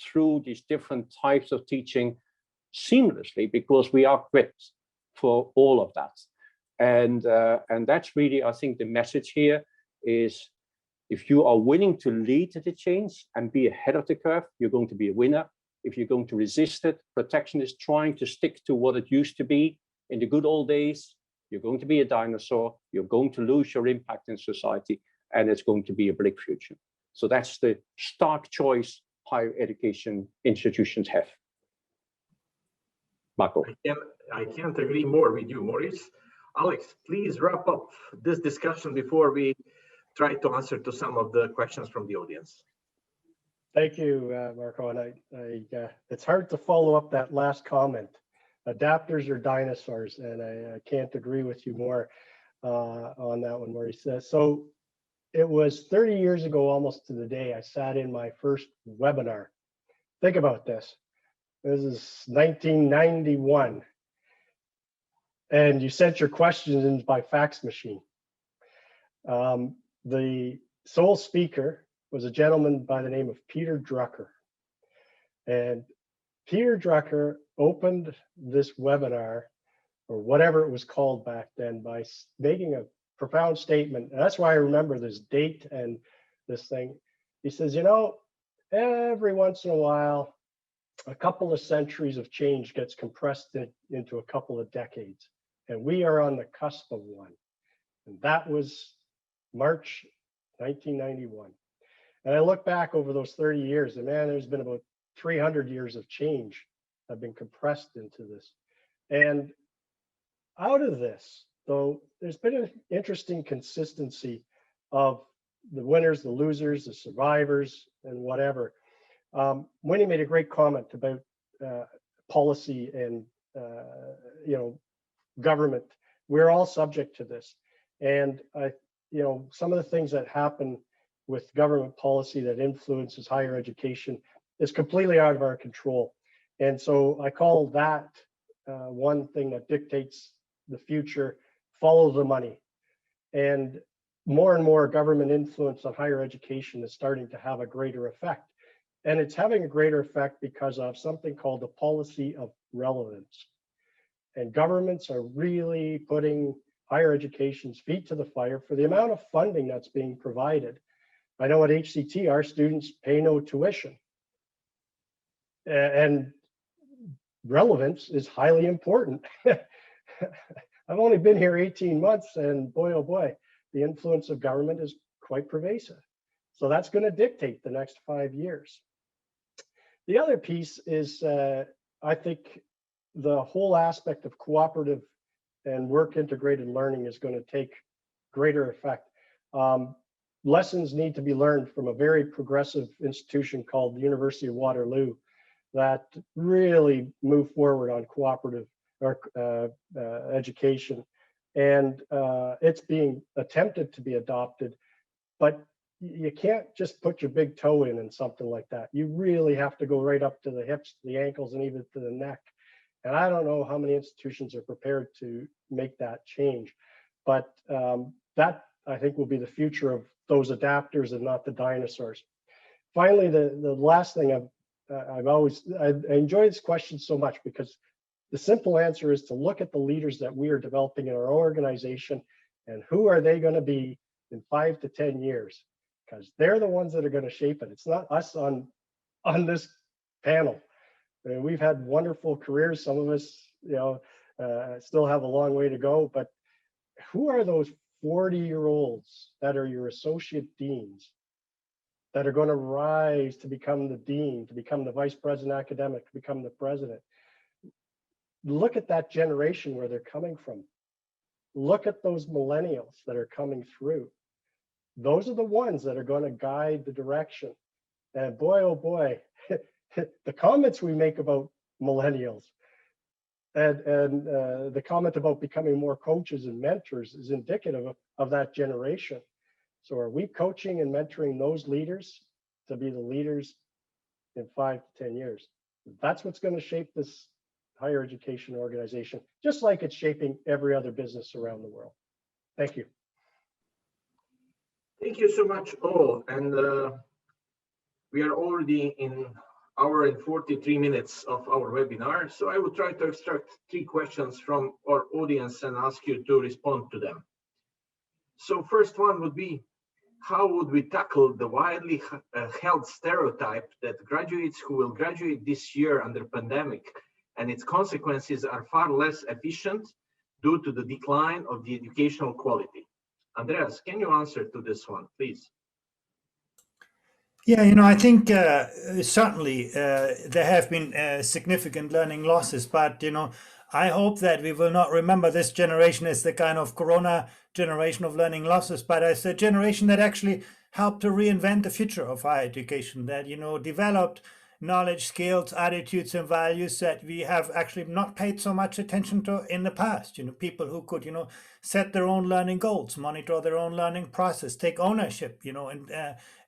through these different types of teaching seamlessly because we are equipped for all of that. And that's really, I think, the message here is if you are willing to lead the change and be ahead of the curve, you're going to be a winner. If you're going to resist it, protectionist trying to stick to what it used to be in the good old days, you're going to be a dinosaur, you're going to lose your impact in society, and it's going to be a bleak future. So that's the stark choice higher education institutions have. Marco. I can't agree more with you, Maurice. Alex, please wrap up this discussion before we try to answer to some of the questions from the audience. Thank you, Marco. And it's hard to follow up that last comment. Adapters are dinosaurs, and I can't agree with you more on that one, where he says. So it was 30 years ago, almost to the day, I sat in my first webinar. Think about this. This is 1991. And you sent your questions in by fax machine. The sole speaker was a gentleman by the name of Peter Drucker. And Peter Drucker opened this webinar, or whatever it was called back then, by making a profound statement. And that's why I remember this date and this thing. He says, you know, every once in a while, a couple of centuries of change gets compressed into a couple of decades. And we are on the cusp of one. And that was March 1991. And I look back over those 30 years, and man, there's been about 300 years of change have been compressed into this. And out of this, though, there's been an interesting consistency of the winners, the losers, the survivors, and whatever. Winnie made a great comment about policy and government. We're all subject to this, and some of the things that happen with government policy that influences higher education is completely out of our control. And so I call that one thing that dictates the future: follow the money. And more government influence on higher education is starting to have a greater effect. And it's having a greater effect because of something called the policy of relevance. And governments are really putting higher education's feet to the fire for the amount of funding that's being provided. I know at HCT, our students pay no tuition. And relevance is highly important. I've only been here 18 months, and boy, oh boy, the influence of government is quite pervasive. So that's going to dictate the next 5 years. The other piece is, I think, the whole aspect of cooperative and work integrated learning is going to take greater effect. Lessons need to be learned from a very progressive institution called the University of Waterloo that really move forward on cooperative education. And it's being attempted to be adopted, but you can't just put your big toe in something like that. You really have to go right up to the hips, the ankles, and even to the neck. And I don't know how many institutions are prepared to make that change, but that I think will be the future of those adapters and not the dinosaurs. Finally, the last thing I enjoy this question so much because the simple answer is to look at the leaders that we are developing in our organization and who are they going to be in 5 to 10 years, because they're the ones that are going to shape it. It's not us on this panel. I mean, we've had wonderful careers. Some of us, still have a long way to go, but who are those 40-year-olds that are your associate deans that are going to rise to become the dean, to become the vice president academic, to become the president? Look at that generation where they're coming from. Look at those millennials that are coming through. Those are the ones that are going to guide the direction. And boy, oh boy, the comments we make about millennials and the comment about becoming more coaches and mentors is indicative of that generation. So are we coaching and mentoring those leaders to be the leaders in 5 to 10 years? That's what's going to shape this higher education organization, just like it's shaping every other business around the world. Thank you. Thank you so much, all. And we are already in hour and 43 minutes of our webinar. So I will try to extract 3 questions from our audience and ask you to respond to them. So first one would be, how would we tackle the widely held stereotype that graduates who will graduate this year under pandemic and its consequences are far less efficient due to the decline of the educational quality? Andreas, can you answer to this one, please? Yeah, I think certainly there have been significant learning losses, but I hope that we will not remember this generation as the kind of Corona generation of learning losses, but as a generation that actually helped to reinvent the future of higher education, that, you know, developed knowledge, skills, attitudes, and values that we have actually not paid so much attention to in the past. You know, people who could, you know, set their own learning goals, monitor their own learning process, take ownership, you know, and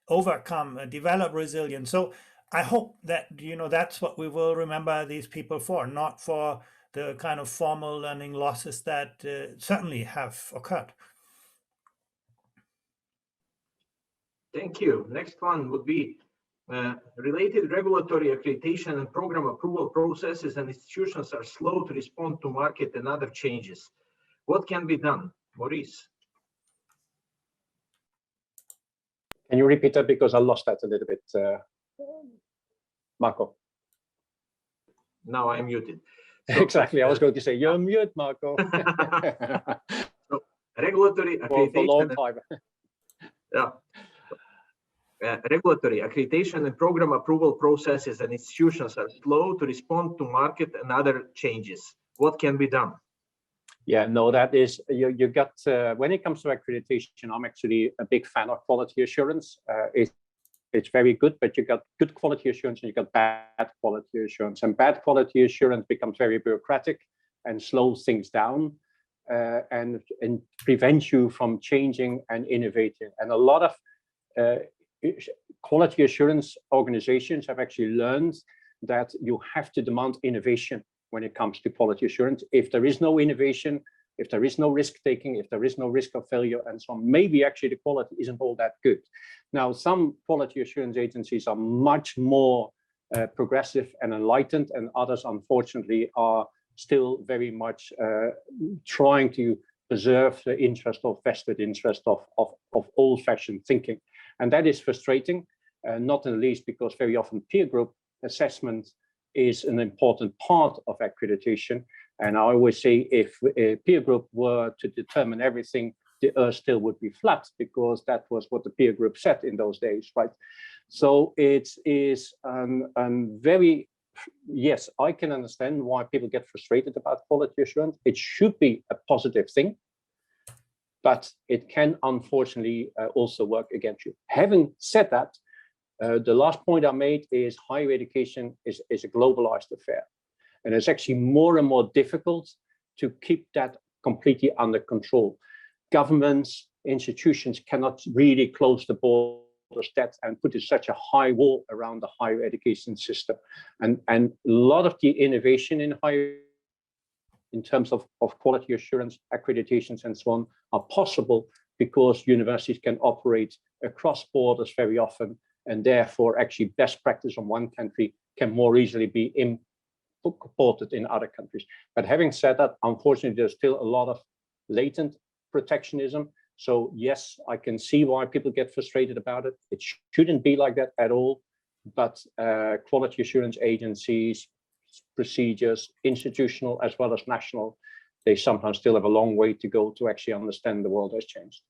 overcome, develop resilience. So I hope that, you know, that's what we will remember these people for, not for the kind of formal learning losses that certainly have occurred. Thank you. Next one would be related regulatory accreditation and program approval processes and institutions are slow to respond to market and other changes. What can be done? Maurice? Can you repeat that, because I lost that a little bit, Marco? Now I'm muted. So, exactly, I was going to say, you're mute, Marco. So, regulatory accreditation. For a long time. Yeah. Regulatory accreditation and program approval processes and institutions are slow to respond to market and other changes. What can be done? Yeah, no, that is, you got, when it comes to accreditation, I'm actually a big fan of quality assurance. It's very good, but you got good quality assurance and you got bad quality assurance. And bad quality assurance becomes very bureaucratic and slows things down and prevents you from changing and innovating. And a lot of quality assurance organizations have actually learned that you have to demand innovation when it comes to quality assurance. If there is no innovation, if there is no risk taking, if there is no risk of failure and so on, maybe actually the quality isn't all that good. Now, some quality assurance agencies are much more progressive and enlightened, and others, unfortunately, are still very much trying to preserve the interest of vested interest of old-fashioned thinking. And that is frustrating, not in the least because very often peer group assessment is an important part of accreditation. And I always say, if a peer group were to determine everything, the earth still would be flat, because that was what the peer group said in those days, right? So it is very, yes, I can understand why people get frustrated about quality assurance. It should be a positive thing, but it can unfortunately also work against you. Having said that, the last point I made is higher education is a globalized affair. And it's actually more and more difficult to keep that completely under control. Governments, institutions cannot really close the borders and put such a high wall around the higher education system. And a lot of the innovation in higher, in terms of quality assurance, accreditations, and so on, are possible because universities can operate across borders very often, and therefore actually best practice from one country can more easily be imported in other countries. But having said that, unfortunately, there's still a lot of latent protectionism. So yes, I can see why people get frustrated about it. It shouldn't be like that at all. But quality assurance agencies, procedures, institutional as well as national, they sometimes still have a long way to go to actually understand the world has changed.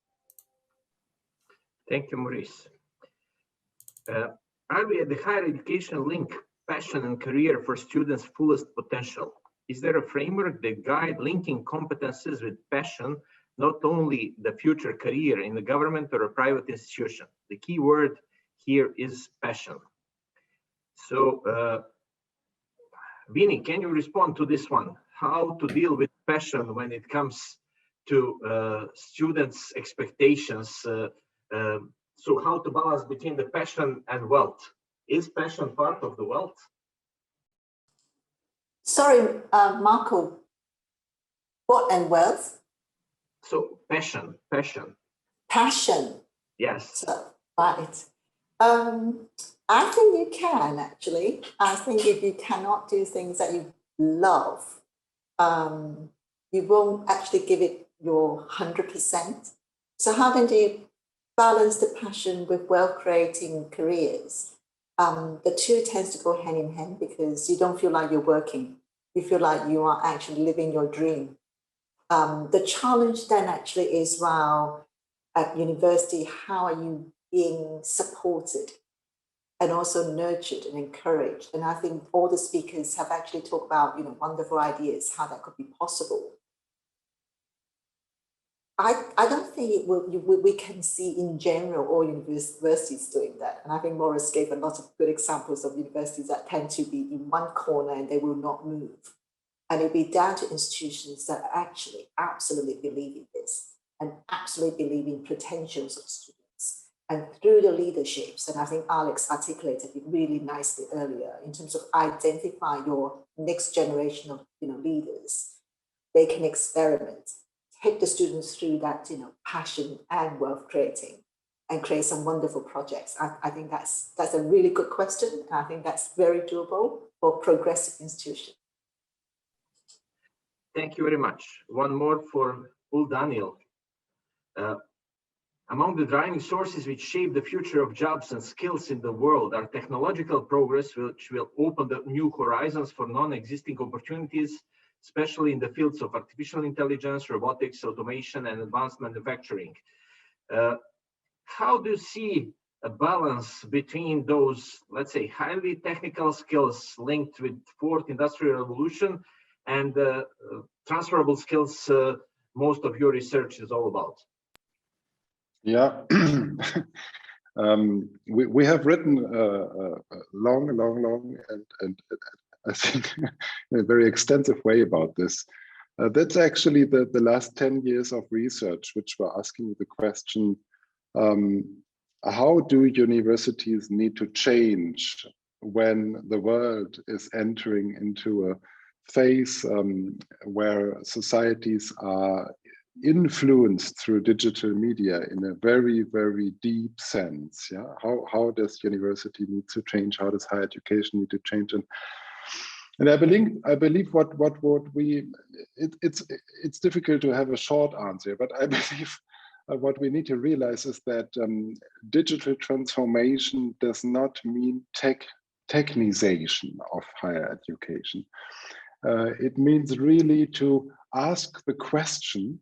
Thank you, Maurice. Are we at the higher education link passion and career for students' fullest potential? Is there a framework that guide linking competences with passion, not only the future career in the government or a private institution? The key word here is passion. So, Vinny, can you respond to this one? How to deal with passion when it comes to students' expectations? So how to balance between the passion and wealth? Is passion part of the wealth? Sorry, Marco, what and wealth? So passion. Passion. Yes. So, right. I think you can actually. I think if you cannot do things that you love, you won't actually give it your 100%. So how then do you balance the passion with wealth-creating careers? The two tends to go hand in hand because you don't feel like you're working. You feel like you are actually living your dream. The challenge then actually is, well, at university, how are you being supported? and also nurtured and encouraged. And I think all the speakers have actually talked about, wonderful ideas, how that could be possible. I don't think we can see in general all universities doing that. And I think Maurice gave a lot of good examples of universities that tend to be in one corner and they will not move. And it'll be down to institutions that actually absolutely believe in this and absolutely believe in potentials of students. And through the leaderships, and I think Alex articulated it really nicely earlier, in terms of identify your next generation of leaders, they can experiment, take the students through that passion and wealth creating, and create some wonderful projects. I think that's a really good question. I think that's very doable for progressive institutions. Thank you very much. One more for Ul Daniel. Among the driving sources which shape the future of jobs and skills in the world are technological progress, which will open the new horizons for non-existing opportunities, especially in the fields of artificial intelligence, robotics, automation, and advanced manufacturing. How do you see a balance between those, let's say, highly technical skills linked with fourth industrial revolution and transferable skills most of your research is all about? Yeah, we have written a long and I think in a very extensive way about this. That's actually the last 10 years of research, which were asking the question, how do universities need to change when the world is entering into a phase where societies are influenced through digital media in a very, very deep sense. Yeah, how does university need to change? How does higher education need to change? And I believe it's difficult to have a short answer, but I believe what we need to realize is that digital transformation does not mean technization of higher education. It means really to ask the question,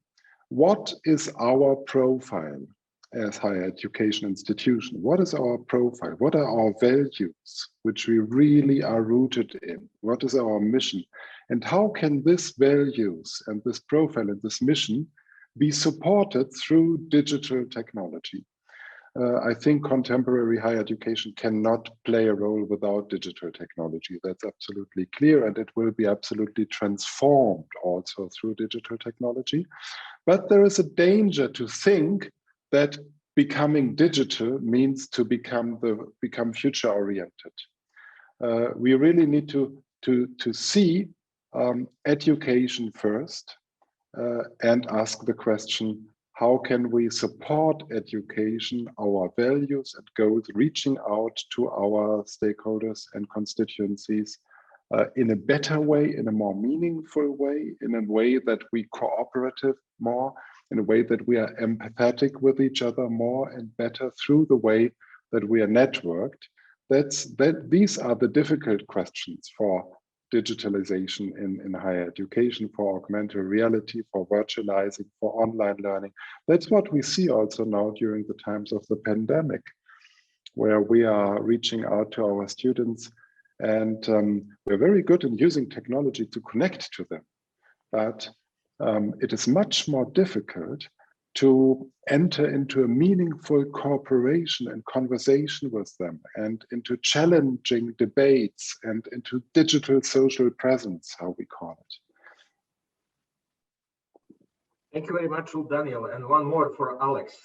what is our profile as higher education institution? What is our profile? What are our values, which we really are rooted in? What is our mission? And how can this values and this profile and this mission be supported through digital technology? I think contemporary higher education cannot play a role without digital technology. That's absolutely clear, and it will be absolutely transformed also through digital technology. But there is a danger to think that becoming digital means to become future oriented. We really need to see education first and ask the question, how can we support education, our values and goals, reaching out to our stakeholders and constituencies in a better way, in a more meaningful way, in a way that we cooperative more, in a way that we are empathetic with each other more and better through the way that we are networked. These are the difficult questions for digitalization in higher education, for augmented reality, for virtualizing, for online learning. That's what we see also now during the times of the pandemic, where we are reaching out to our students, and we're very good in using technology to connect to them. But it is much more difficult to enter into a meaningful cooperation and conversation with them, and into challenging debates and into digital social presence, how we call it. Thank you very much, Daniel. And one more for Alex.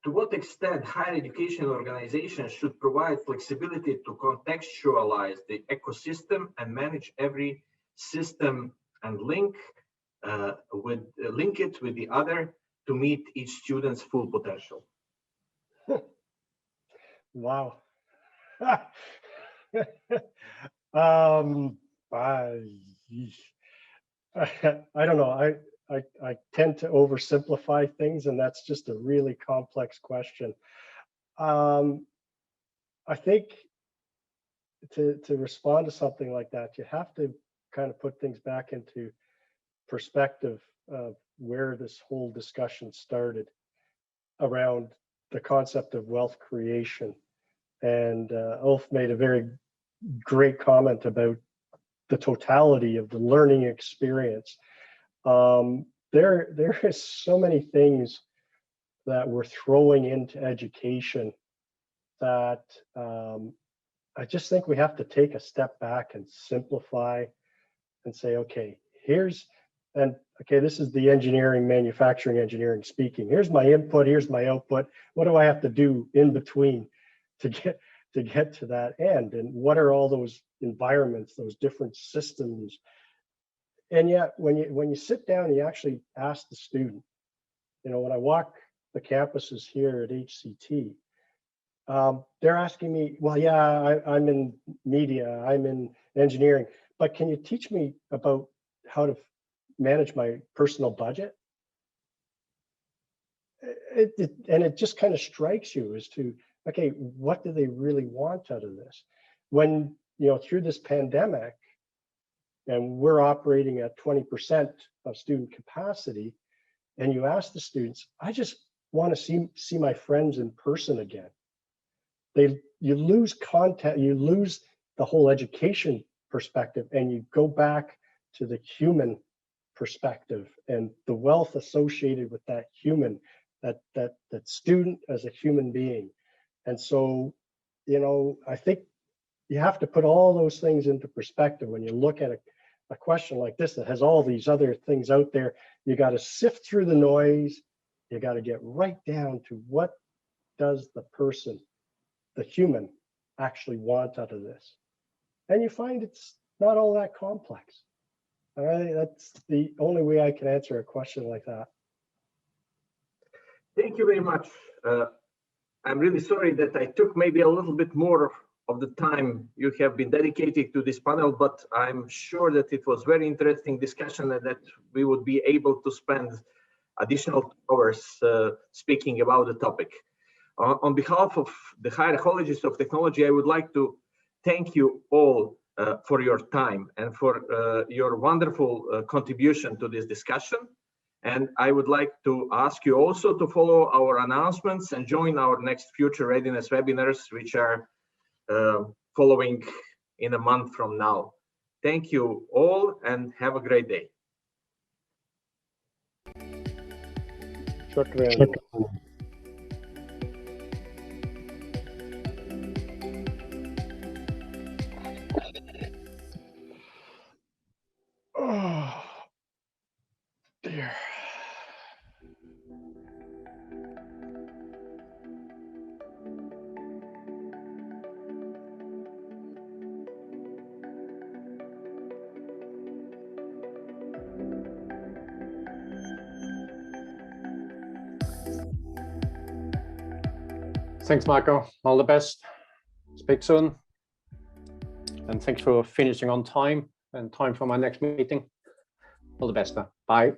To what extent higher education organizations should provide flexibility to contextualize the ecosystem and manage every system and link it with the other to meet each student's full potential? Wow. I don't know. I tend to oversimplify things, and that's just a really complex question. I think to respond to something like that, you have to kind of put things back into perspective of where this whole discussion started around the concept of wealth creation And Ulf made a very great comment about the totality of the learning experience. There is so many things that we're throwing into education that I just think we have to take a step back and simplify and say, okay, this is the manufacturing engineering speaking. Here's my input, here's my output. What do I have to do in between to get to that end? And what are all those environments, those different systems? And yet, when you sit down and you actually ask the student, when I walk the campuses here at HCT, they're asking me, well, yeah, I'm in media, I'm in engineering, but can you teach me about how to manage my personal budget? And it just kind of strikes you as to, okay, what do they really want out of this? When, through this pandemic, and we're operating at 20% of student capacity, and you ask the students, I just want to see my friends in person again. You lose content, you lose the whole education perspective, and you go back to the human perspective and the wealth associated with that human, that student as a human being. And so, I think you have to put all those things into perspective when you look at a question like this that has all these other things out there. You got to sift through the noise. You got to get right down to what does the person, the human, actually want out of this. And you find it's not all that complex. All right, that's the only way I can answer a question like that. Thank you very much. I'm really sorry that I took maybe a little bit more of the time you have been dedicated to this panel, but I'm sure that it was very interesting discussion and that we would be able to spend additional hours speaking about the topic. On behalf of the Higher Colleges of Technology, I would like to thank you all for your time and for your wonderful contribution to this discussion. And I would like to ask you also to follow our announcements and join our next future readiness webinars, which are following in a month from now. Thank you all and have a great day. Shukran. Oh, dear. Thanks, Marco. All the best. Speak soon. And thanks for finishing on time and time for my next meeting. All the best. Bye.